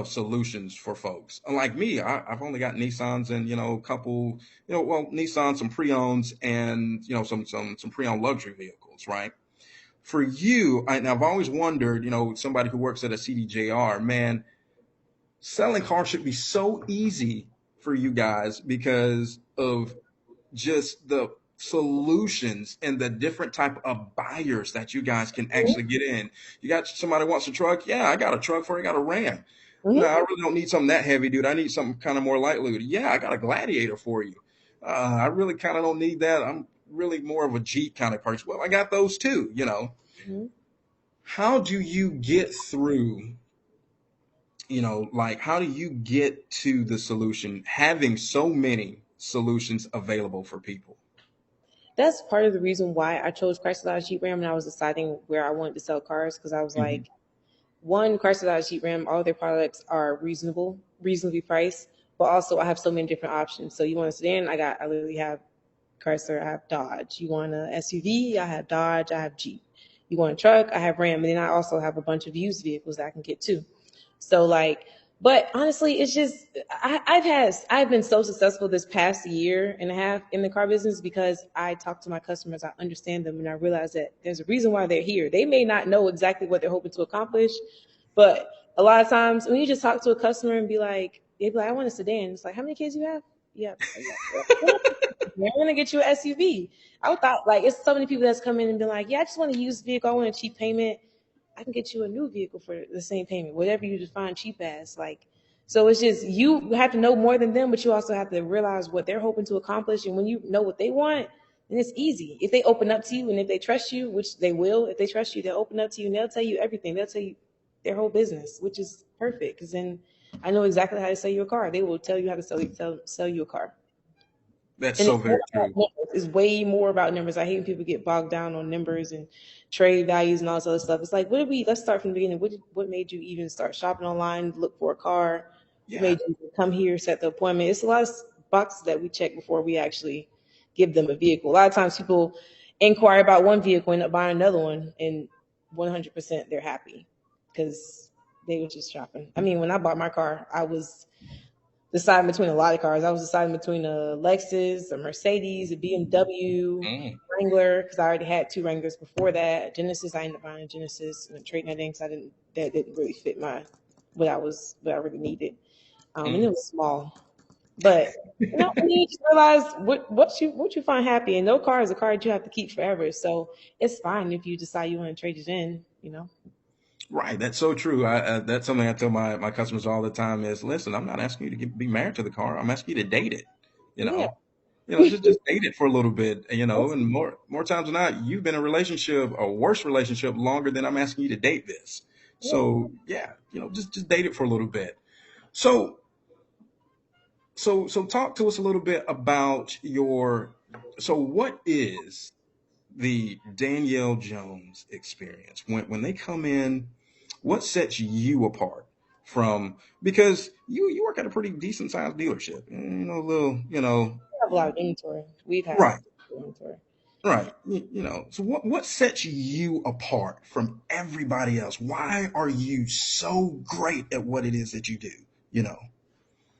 solutions for folks. Unlike me, I've only got Nissans and a couple, Nissan, some pre-owns, and some pre-owned luxury vehicles, right? For you, and I've always wondered, somebody who works at a CDJR, man, selling cars should be so easy for you guys because of just the solutions and the different type of buyers that you guys can actually get in. You got somebody who wants a truck? Yeah, I got a truck for you. I got a Ram. No, Mm-hmm. I really don't need something that heavy, dude. I need something kind of more lightly. Yeah, I got a Gladiator for you. I really kind of don't need that. I'm really more of a Jeep kind of person. Well, I got those too. Mm-hmm. How do you get through, like how do you get to the solution having so many solutions available for people? That's part of the reason why I chose Chrysler Dodge Jeep Ram when I was deciding where I wanted to sell cars because I was Mhm. like, one, Chrysler Dodge Jeep Ram, all their products are reasonably priced, but also I have so many different options. So you want a sedan? I literally have Chrysler, I have Dodge. You want a SUV? I have Dodge, I have Jeep. You want a truck? I have Ram, and then I also have a bunch of used vehicles that I can get too. So like But honestly, it's just I've been so successful this past year and a half in the car business because I talk to my customers, I understand them, and I realize that there's a reason why they're here. They may not know exactly what they're hoping to accomplish, but a lot of times when you just talk to a customer and be like, they'd be like, I want a sedan. It's like, how many kids you have? Yeah, we're gonna get you an SUV. I thought like it's so many people that's come in and been like, yeah, I just want a used vehicle. I want a cheap payment. I can get you a new vehicle for the same payment, whatever you define cheap as. Like, so it's just you have to know more than them, but you also have to realize what they're hoping to accomplish. And when you know what they want, then it's easy. If they open up to you and if they trust you, which they will, if they trust you, they'll open up to you and they'll tell you everything. They'll tell you their whole business, which is perfect. Because then I know exactly how to sell you a car. They will tell you how to sell you a car. That's And so it's more very about true. numbers. It's way more about numbers. I hate when people get bogged down on numbers and trade values and all this other stuff. It's like, what did we? Let's start from the beginning. What made you even start shopping online, look for a car? What Yeah. made you come here, set the appointment? It's a lot of boxes that we check before we actually give them a vehicle. A lot of times, people inquire about one vehicle and end up buying another one, and 100% they're happy because they were just shopping. I mean, when I bought my car, I was deciding between a lot of cars. I was deciding between a Lexus, a Mercedes, a BMW, Mm, Wrangler, because I already had two Wranglers before that. Genesis, I ended up buying a Genesis and trading that in because I didn't that didn't really fit my what I really needed. And it mm. was small. But when you just realize what you find happy, and no car is a car that you have to keep forever. So it's fine if you decide you want to trade it in. Right. That's so true. That's something I tell my customers all the time is, listen, I'm not asking you to be married to the car. I'm asking you to date it. You Yeah. know, just date it for a little bit, and more times than not, you've been in a relationship, a worse relationship, longer than I'm asking you to date this. Yeah. So yeah, just date it for a little bit. So so talk to us a little bit about your. So what is the Danielle Jones experience when they come in? What sets you apart from, because you work at a pretty decent sized dealership, a little, We have a lot of inventory. We've had a lot right. of inventory. Right. So what sets you apart from everybody else? Why are you so great at what it is that you do? You know.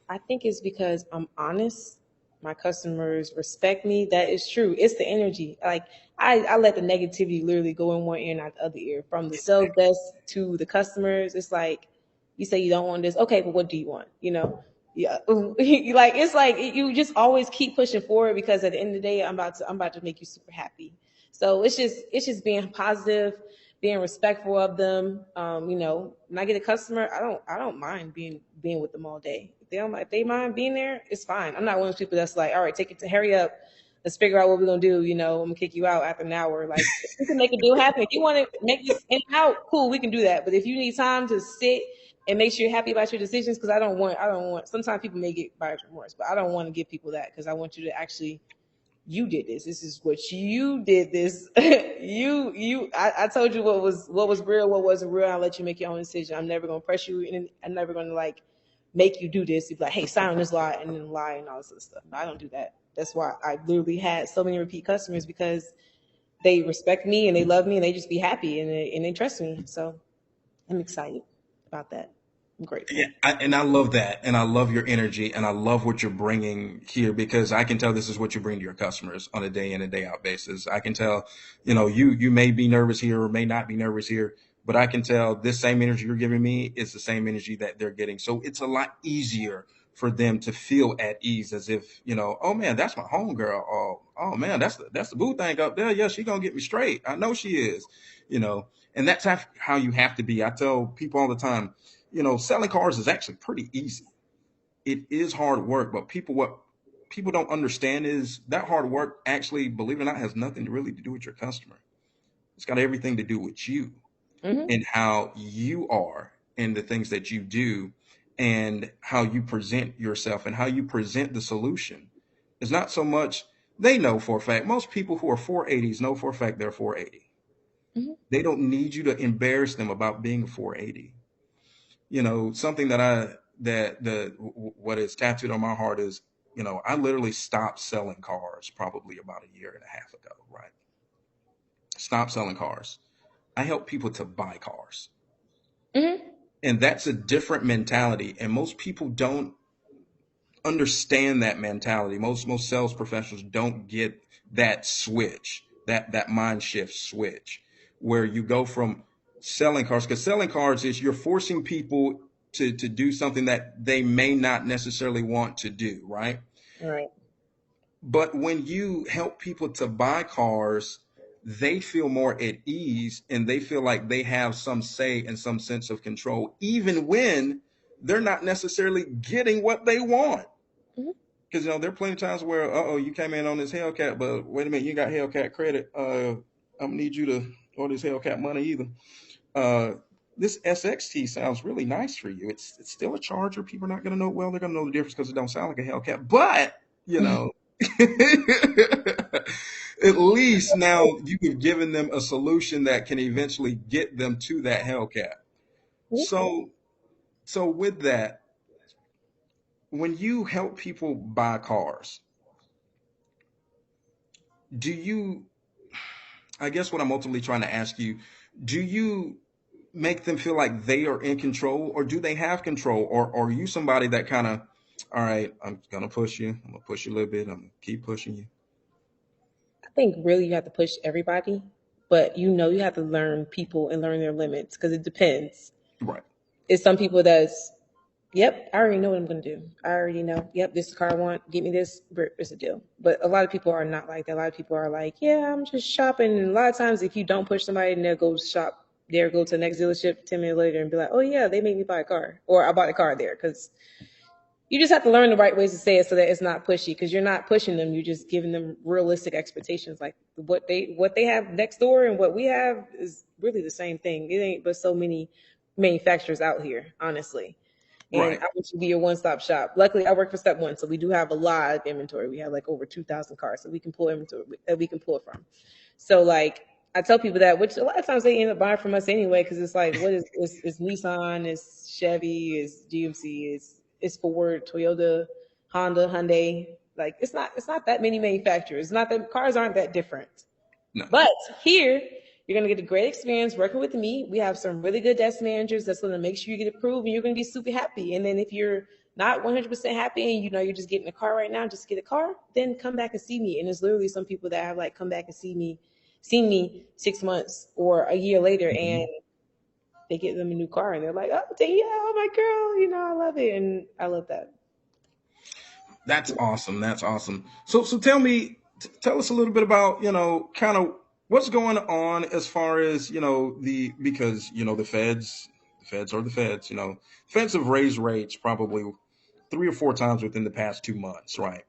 I think it's because I'm honest. My customers respect me. That is true. It's the energy. Like I let the negativity literally go in one ear and out the other ear. From the sales desk to the customers, it's like you say you don't want this. Okay, but what do you want? Yeah. Like it's like you just always keep pushing forward because at the end of the day, I'm about to make you super happy. So it's just being positive, being respectful of them. When I get a customer, I don't mind being with them all day. If they mind being there, it's fine. I'm not one of those people that's like, all right, take it to hurry up. Let's figure out what we're gonna do. I'm gonna kick you out after an hour. Like if we can make a deal happen. If you want to make this in and out, cool, we can do that. But if you need time to sit and make sure you're happy about your decisions, because I don't want. Sometimes people may get buyer's remorse, but I don't want to give people that because I want you to actually you did this. This is what you did. This I told you what was real, what wasn't real. I'll let you make your own decision. I'm never gonna press you, and I'm never gonna like make you do this. You'd be like, hey, sign on this lie, and then lie and all this other stuff. I don't do that. That's why I literally had so many repeat customers because they respect me and they love me and they just be happy and they trust me. So I'm excited about that. I'm Yeah, grateful. and I love that, and I love your energy, and I love what you're bringing here because I can tell this is what you bring to your customers on a day in and day out basis. I can tell, you may be nervous here or may not be nervous here, but I can tell this same energy you're giving me is the same energy that they're getting. So it's a lot easier for them to feel at ease, as if oh man, that's my homegirl. Oh man, that's the boo thing up there. Yeah, she gonna get me straight. I know she is. You know, and that's how you have to be. I tell people all the time, selling cars is actually pretty easy. It is hard work, but what people don't understand is that hard work actually, believe it or not, has nothing really to do with your customer. It's got everything to do with you Hmm. and how you are and the things that you do and how you present yourself and how you present the solution. It's not so much they know for a fact. Most people who are 480s know for a fact they're 480. Hmm. They don't need you to embarrass them about being 480. Something what is tattooed on my heart is, I literally stopped selling cars probably about a year and a half ago, right? Stop selling cars. I help people to buy cars. Hmm. And that's a different mentality. And most people don't understand that mentality. Most sales professionals don't get that switch, that mind shift switch, where you go from selling cars, because selling cars is you're forcing people to do something that they may not necessarily want to do, right? Right. But when you help people to buy cars, they feel more at ease and they feel like they have some say and some sense of control, even when they're not necessarily getting what they want. Mhm. Because there are plenty of times where, you came in on this Hellcat, but wait a minute, you got Hellcat credit. I'm gonna need you to order this Hellcat money either. Uh, this SXT sounds really nice for you. It's still a Charger. People are not gonna know. Well, they're gonna know the difference because it don't sound like a Hellcat. But you know, at least now you've given them a solution that can eventually get them to that Hellcat. So, so with that, when you help people buy cars, do you, I guess what I'm ultimately trying to ask you, do you make them feel like they are in control or do they have control? Or are you somebody that kind of, all right, I'm going to push you. I'm going to push you a little bit. I'm going to keep pushing you. I think really you have to push everybody, but you have to learn people and learn their limits because it depends. Right. It's some people that's, yep, I already know what I'm going to do. I already know, yep, this is the car I want. Give me this. It's a deal. But a lot of people are not like that. A lot of people are like, yeah, I'm just shopping. And a lot of times, if you don't push somebody, and they'll go shop there, go to the next dealership 10 minutes later and be like, oh, yeah, they made me buy a car. Or I bought a car there because you just have to learn the right ways to say it so that it's not pushy because you're not pushing them, you're just giving them realistic expectations. Like what they have next door and what we have is really the same thing. It ain't but so many manufacturers out here, honestly. And Right. I want to be your one-stop shop. Luckily, I work for Step One, so we do have a lot of inventory. We have like over 2,000 cars, so we can pull inventory that we can pull from. So like I tell people that, which a lot of times they end up buying from us anyway, because it's like, what is it's Nissan, it's Chevy, it's GMC, it's Ford, Toyota, Honda, Hyundai. Like it's not that many manufacturers. It's not that cars aren't that different. No. But here, you're going to get a great experience working with me. We have some really good desk managers that's going to make sure you get approved and you're going to be super happy. And then if you're not 100% happy and you know you're just getting a car right now, just get a car, then come back and see me. And there's literally some people that have like come back and seen me 6 months or a year later and Mhm. they get them a new car and they're like, oh, yeah, oh my girl, I love it. And I love that. That's awesome. That's awesome. So tell me, tell us a little bit about, kind of what's going on as far as, because, the feds are the feds, feds have raised rates probably 3 or 4 times within the past 2 months, right?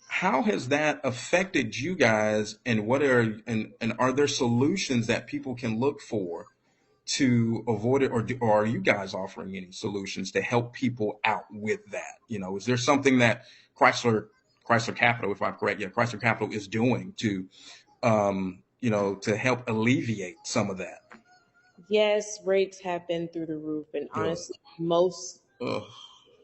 How has that affected you guys and and are there solutions that people can look for to avoid it, or are you guys offering any solutions to help people out with that? Is there something that Chrysler Chrysler Capital, if I'm correct, yeah, Chrysler Capital is doing to help alleviate some of that? Yes, rates have been through the roof. And Ugh, honestly, most ugh,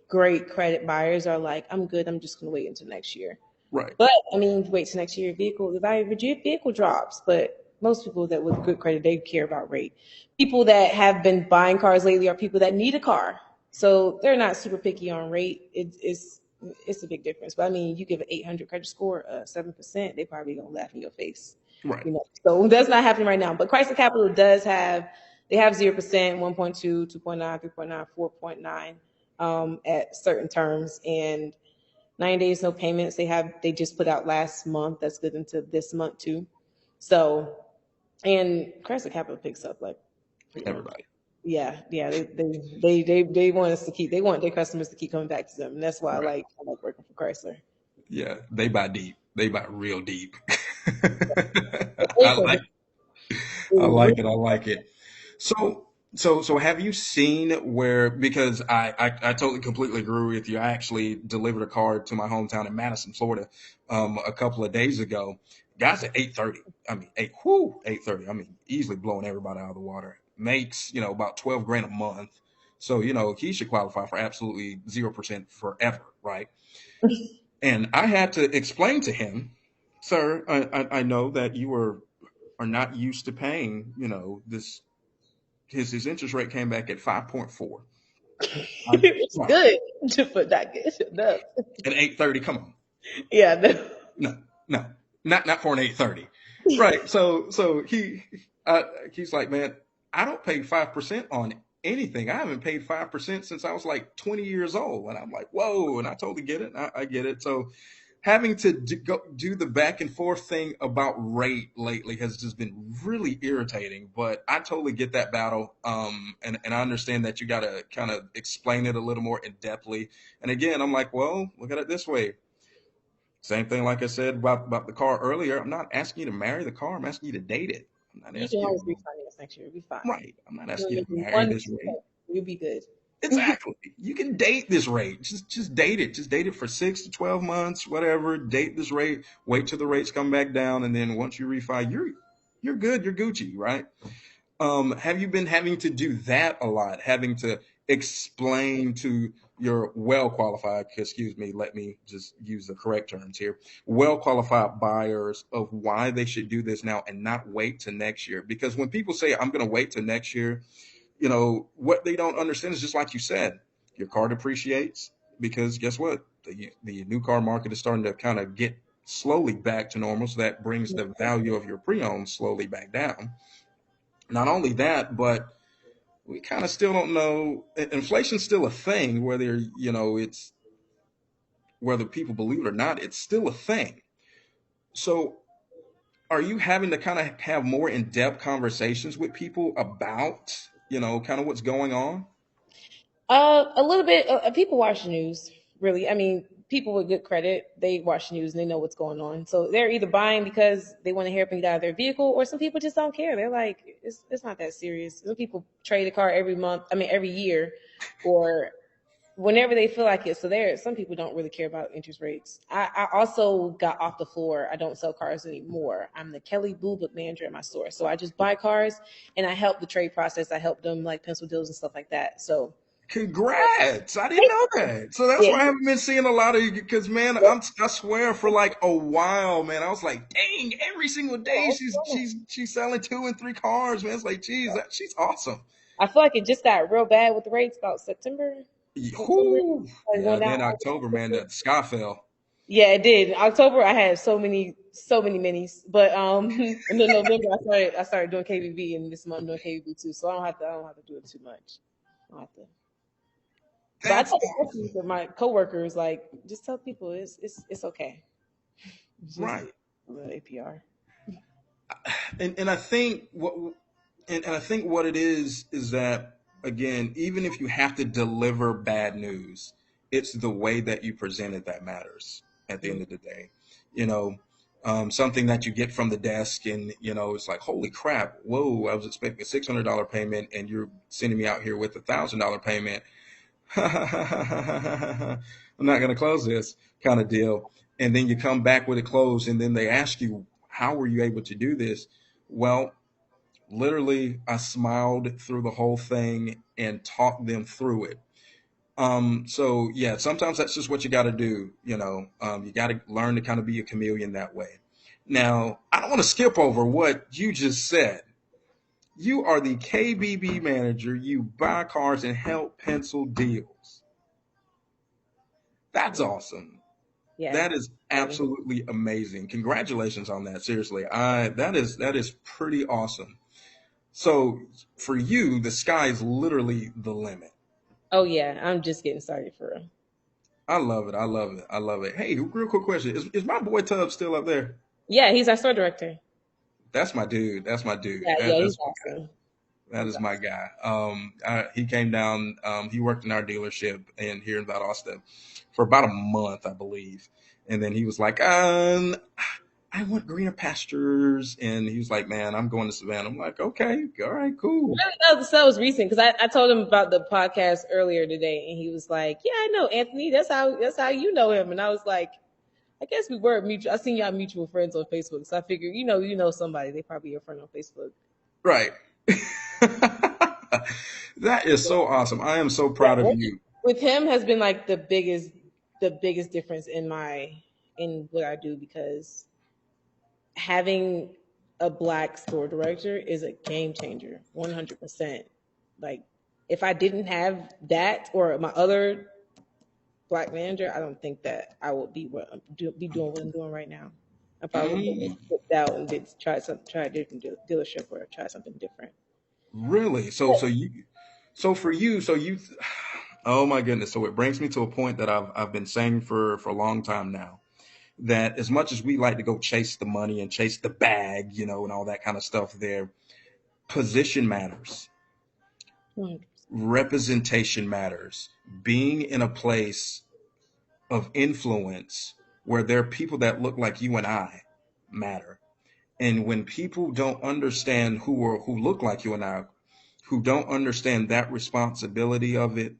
great credit buyers are like, I'm good. I'm just going to wait until next year. right, But I mean, wait till next year. The value of your vehicle drops. But most people that with good credit, they care about rate. People that have been buying cars lately are people that need a car, so they're not super picky on rate. It's a big difference. But I mean, you give an 800 credit score, 7%, they probably gonna laugh in your face. right. So that's not happening right now. But Chrysler Capital does have, they have 0%, 1.2, 2.9, 3.9, 4.9 at certain terms, and 9 days no payments. They just put out last month. That's good into this month too. So, and Chrysler Capital picks up like pretty much. Everybody. Yeah. They want us to keep. They want their customers to keep coming back to them, and that's why Right. I like working for Chrysler. Yeah, they buy deep. They buy real deep. They I pay like for I it. like it. I like it. So have you seen where, because I totally completely agree with you. I actually delivered a car to my hometown in Madison, Florida, a couple of days ago. Guys at 8:30. I mean, 8:30. I mean, easily blowing everybody out of the water. Makes, about 12 grand a month. So, he should qualify for absolutely 0% forever, right? And I had to explain to him, sir, I know that you are not used to paying, this. his interest rate came back at 5.4. It's Right. good, but not good enough. At 8:30, come on. Yeah, no. No, no, not for an 8:30. Right. So he's like, man, I don't pay 5% on anything. I haven't paid 5% since I was like 20 years old. And I'm like, whoa. And I totally get it. I get it. So having to do the back and forth thing about rate lately has just been really irritating. But I totally get that battle. And I understand that you got to kind of explain it a little more in depthly. And again, I'm like, well, look at it this way. Same thing, like I said about the car earlier. I'm not asking you to marry the car. I'm asking you to date it. I'm not You can asking you always to, refinance next year. You'll be fine. right. I'm not You'll asking you make to marry one this mistake. rate. You'll be good. Exactly. You can date this rate. Just date it. Just date it for 6 to 12 months, whatever. Date this rate. Wait till the rates come back down, and then once you refi, you're good. You're Gucci, right? Have you been having to do that a lot? Having to explain to your well qualified, excuse me, let me just use the correct terms here, well qualified buyers of why they should do this now and not wait to next year. Because when people say, I'm going to wait to next year, what they don't understand is just like you said, your car depreciates because guess what? The new car market is starting to kind of get slowly back to normal. So that brings the value of your pre owned slowly back down. Not only that, but we kind of still don't know. Inflation's still a thing, it's whether people believe it or not, it's still a thing. So, are you having to kind of have more in depth conversations with people about, kind of what's going on? A little bit. People watch the news. Really, I mean, people with good credit, they watch the news and they know what's going on. So they're either buying because they want to hairpin get out of their vehicle, or some people just don't care. They're like, it's not that serious. Some people trade a car every month. I mean, every year, or whenever they feel like it. So there, some people don't really care about interest rates. I also got off the floor. I don't sell cars anymore. I'm the Kelly Blue Book manager at my store. So I just buy cars and I help the trade process. I help them like pencil deals and stuff like that. So Congrats! I didn't know that. So that's yeah, why I haven't been seeing a lot of you. Because man, I swear for like a while, man, I was like, dang, every single day she's selling 2 and 3 cars, man. It's like, geez, she's awesome. I feel like it just got real bad with the rates about September. September, Whoo. like Yeah, going down. then October, man, the sky fell. Yeah, it did. October, I had so many minis. But and then November, I started doing KBB, and this month I'm doing KBB too. So I don't have to do it too much. I don't have to. But I That's tell my coworkers, like, just tell people it's okay. Just right. the APR. And I think and I think what it is that again, even if you have to deliver bad news, it's the way that you present it that matters at the end of the day. You know, something that you get from the desk, and it's like, holy crap! Whoa, I was expecting a $600 payment, and you're sending me out here with $1,000 payment. I'm not going to close this kind of deal. And then you come back with it closed, and then they ask you, how were you able to do this? Well, literally, I smiled through the whole thing and talked them through it. So yeah, sometimes that's just what you got to do. You got to learn to kind of be a chameleon that way. Now, I don't want to skip over what you just said. You are the KBB manager. You buy cars and help pencil deals. That's awesome. Yeah. That is absolutely amazing. Congratulations on that. Seriously, that is pretty awesome. So for you, the sky is literally the limit. Oh yeah, I'm just getting started for real. I love it. I love it. I love it. Hey, real quick question: Is my boy Tubbs still up there? Yeah, he's our store director. That's my dude. That's my dude. Yeah, yeah, he's That's awesome. that He's is my awesome. guy. He came down. He worked in our dealership in here in Valdosta for about a month, I believe, and then he was like, I want greener pastures. And he was like, man, I'm going to Savannah. I'm like, okay, all right, cool. That was recent because I told him about the podcast earlier today, and he was like, "Yeah, I know Anthony. That's how you know him." And I was like, "I guess we were mutual. I seen y'all mutual friends on Facebook, so I figured you know somebody. They probably your friend on Facebook." Right. That is so awesome. I am so Yeah, proud of working you. with him has been like the biggest difference in what I do because having a black store director is a game changer, 100%. Like, if I didn't have that or my other black manager, I don't think that I would be be doing what I'm doing right now. I probably would have Mm, flipped out and did try a different dealership or try something different. really? So for you, oh my goodness. So it brings me to a point that I've been saying for a long time now. That as much as we like to go chase the money and chase the bag, and all that kind of stuff, there, position matters, 100%. representation matters, being in a place of influence where there are people that look like you and I matter. And when people don't understand who look like you and I, who don't understand that responsibility of it,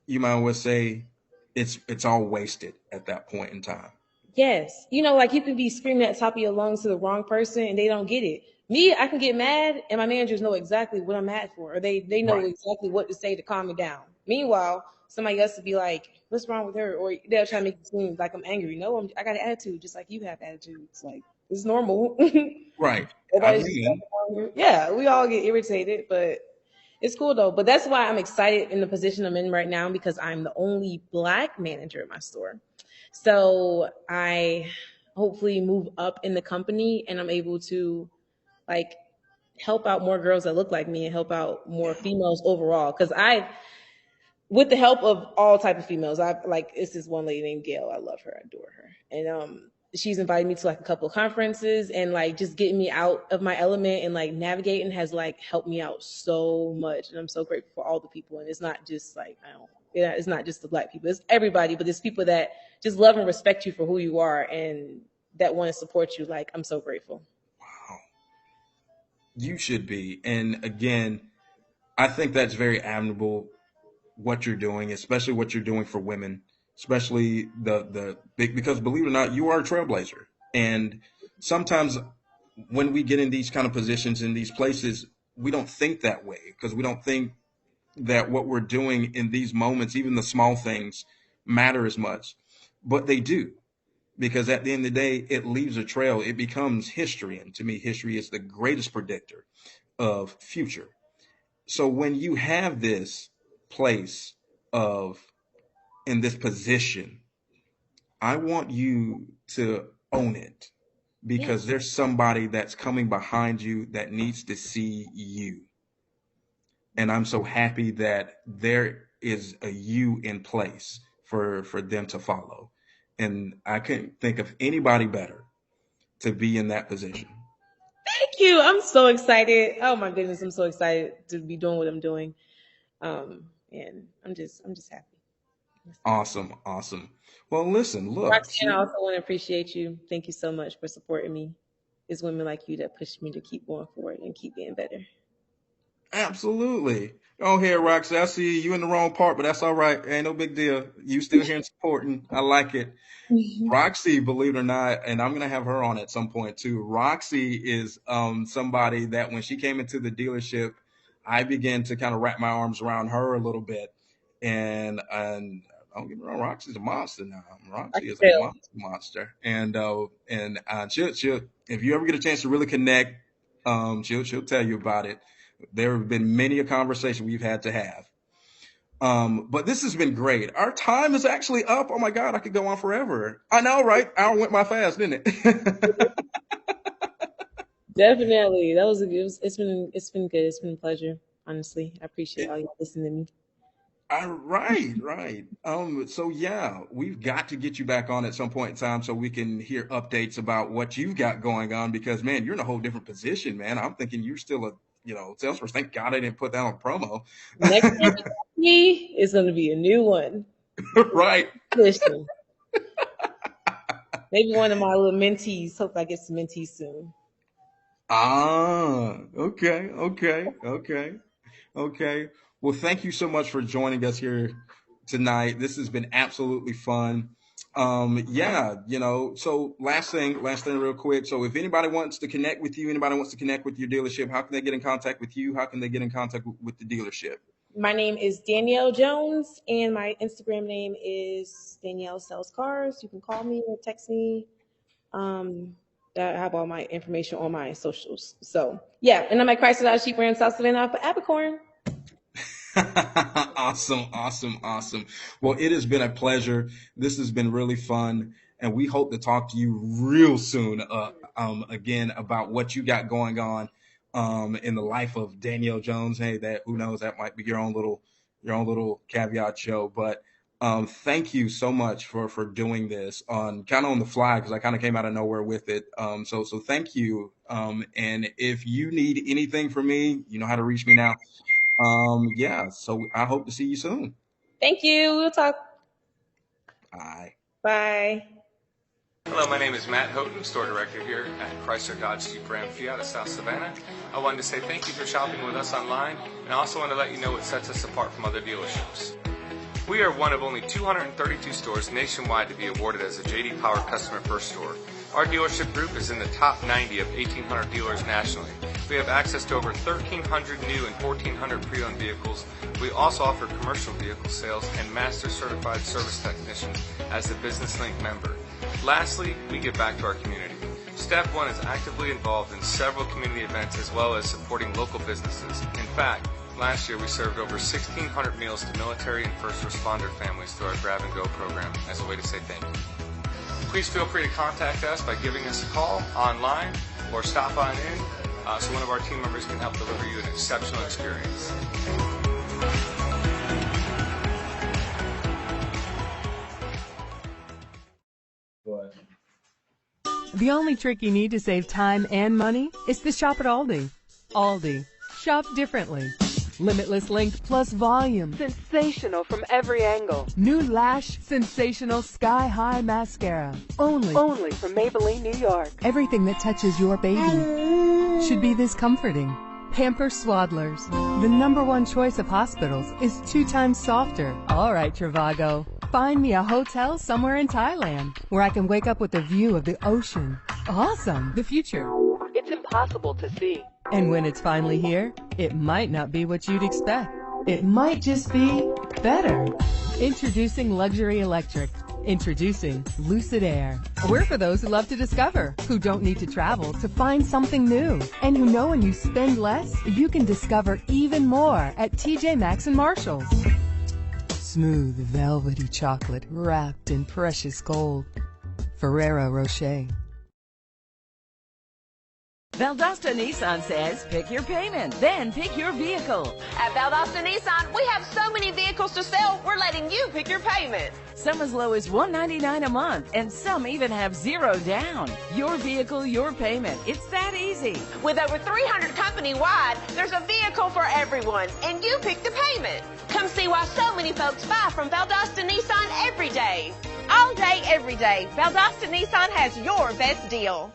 you might well say it's all wasted at that point in time. Yes. Like you can be screaming at the top of your lungs to the wrong person and they don't get it. Me, I can get mad and my managers know exactly what I'm mad for, or they know Right. exactly what to say to calm me down. Meanwhile, somebody else would be like, "What's wrong with her?" Or they'll try to make it seem like I'm angry. No, I got an attitude, just like you have attitudes. Like, it's normal. Right. I Everybody's just mean, yeah, we all get irritated, but it's cool though. But that's why I'm excited in the position I'm in right now because I'm the only black manager at my store. So I hopefully move up in the company and I'm able to like help out more girls that look like me and help out more females overall. Because I, with the help of all type of females, I like it's this one lady named Gail. I love her, I adore her, and she's invited me to like a couple of conferences and like just getting me out of my element and like navigating has like helped me out so much, and I'm so grateful for all the people. And it's not just like I don't. Yeah, it's not just the black people; it's everybody. But it's people that just love and respect you for who you are and that want to support you. Like I'm so grateful. wow, you should be. And again, I think that's very admirable what you're doing, especially what you're doing for women, especially because believe it or not, you are a trailblazer. And sometimes when we get in these kind of positions in these places, we don't think that way because we don't think that what we're doing in these moments, even the small things, matter as much. But they do, because at the end of the day, it leaves a trail. It becomes history. And to me, history is the greatest predictor of future. So when you have this place of in this position, I want you to own it Yeah. because there's somebody that's coming behind you that needs to see you. And I'm so happy that there is a you in place for them to follow. And I couldn't think of anybody better to be in that position. Thank you. I'm so excited. Oh my goodness, I'm so excited to be doing what I'm doing. And I'm just happy. Awesome, awesome. Well, listen, look, Roxanne, I see, also want to appreciate you. Thank you so much for supporting me. It's women like you that push me to keep going forward and keep being better. absolutely. Go ahead, Roxy. I see you in the wrong part, but that's all right. Ain't no big deal. You still here and supporting. I like it. Roxy, believe it or not, and I'm gonna have her on at some point too. Roxy is somebody that when she came into the dealership, I began to kind of wrap my arms around her a little bit, and don't get me wrong, Roxy's a monster now. I Roxy can is a tell. monster, and she'll if you ever get a chance to really connect, she'll tell you about it. There have been many a conversation we've had to have. But this has been great. Our time is actually up. Oh my God, I could go on forever. I know, right? Hour went by fast, didn't it? Definitely. That was a good. It's been good. It's been a pleasure. Honestly, I appreciate all y'all listening to me. Right, right. So yeah, we've got to get you back on at some point in time so we can hear updates about what you've got going on because man, you're in a whole different position, man. I'm thinking you're still a salesperson. Thank God I didn't put that on promo. Next time you see me is going to be a new one. Right. Listen, maybe one of my little mentees. Hope I get some mentees soon. Ah, okay, okay, okay. Okay. Well, thank you so much for joining us here tonight. This has been absolutely fun. Yeah, so last thing real quick. So if anybody wants to connect with you, anybody wants to connect with your dealership, how can they get in contact with you? How can they get in contact with the dealership? My name is Danielle Jones, and my Instagram name is Danielle Sells Cars. You can call me or text me. I have all my information on my socials. So yeah, and I'm at Chrysler Dodge Jeep Ram South Savannah for Abercorn. Awesome, awesome, awesome. Well, it has been a pleasure. This has been really fun, and we hope to talk to you real soon. Again about what you got going on, in the life of Danielle Jones. Hey, that who knows? That might be your own little caveat show. But thank you so much for doing this on kind of on the fly because I kind of came out of nowhere with it. So thank you. And if you need anything from me, you know how to reach me now. Yeah, so I hope to see you soon. Thank you. We'll talk. Bye. Bye. Hello, my name is Matt Houghton, store director here at Chrysler Dodge Jeep Ram Fiat of South Savannah. I wanted to say thank you for shopping with us online, and I also want to let you know what sets us apart from other dealerships. We are one of only 232 stores nationwide to be awarded as a J.D. Power Customer First store. Our dealership group is in the top 90 of 1,800 dealers nationally. We have access to over 1,300 new and 1,400 pre-owned vehicles. We also offer commercial vehicle sales and master certified service technicians as a Business Link member. Lastly, we give back to our community. Step 1 is actively involved in several community events as well as supporting local businesses. In fact, last year we served over 1,600 meals to military and first responder families through our Grab and Go program as a way to say thank you. Please feel free to contact us by giving us a call online or stop on in so one of our team members can help deliver you an exceptional experience. The only trick you need to save time and money is to shop at Aldi. Aldi. Shop differently. Limitless length plus volume. Sensational from every angle. New Lash Sensational Sky High Mascara. Only from Maybelline, New York. Everything that touches your baby should be this comforting. Pampers Swaddlers. The #1 choice of hospitals is 2 times softer. All right, Trivago. Find me a hotel somewhere in Thailand where I can wake up with a view of the ocean. Awesome. The future. It's impossible to see. And when it's finally here, it might not be what you'd expect. It might just be better. Introducing Luxury Electric. Introducing Lucid Air. We're for those who love to discover, who don't need to travel to find something new, and who know when you spend less, you can discover even more at TJ Maxx and Marshalls. Smooth, velvety chocolate wrapped in precious gold. Ferrero Rocher. Valdosta Nissan says, pick your payment, then pick your vehicle. At Valdosta Nissan, we have so many vehicles to sell, we're letting you pick your payment. Some as low as $199 a month, and some even have 0 down. Your vehicle, your payment. It's that easy. With over 300 company-wide, there's a vehicle for everyone, and you pick the payment. Come see why so many folks buy from Valdosta Nissan every day. All day, every day, Valdosta Nissan has your best deal.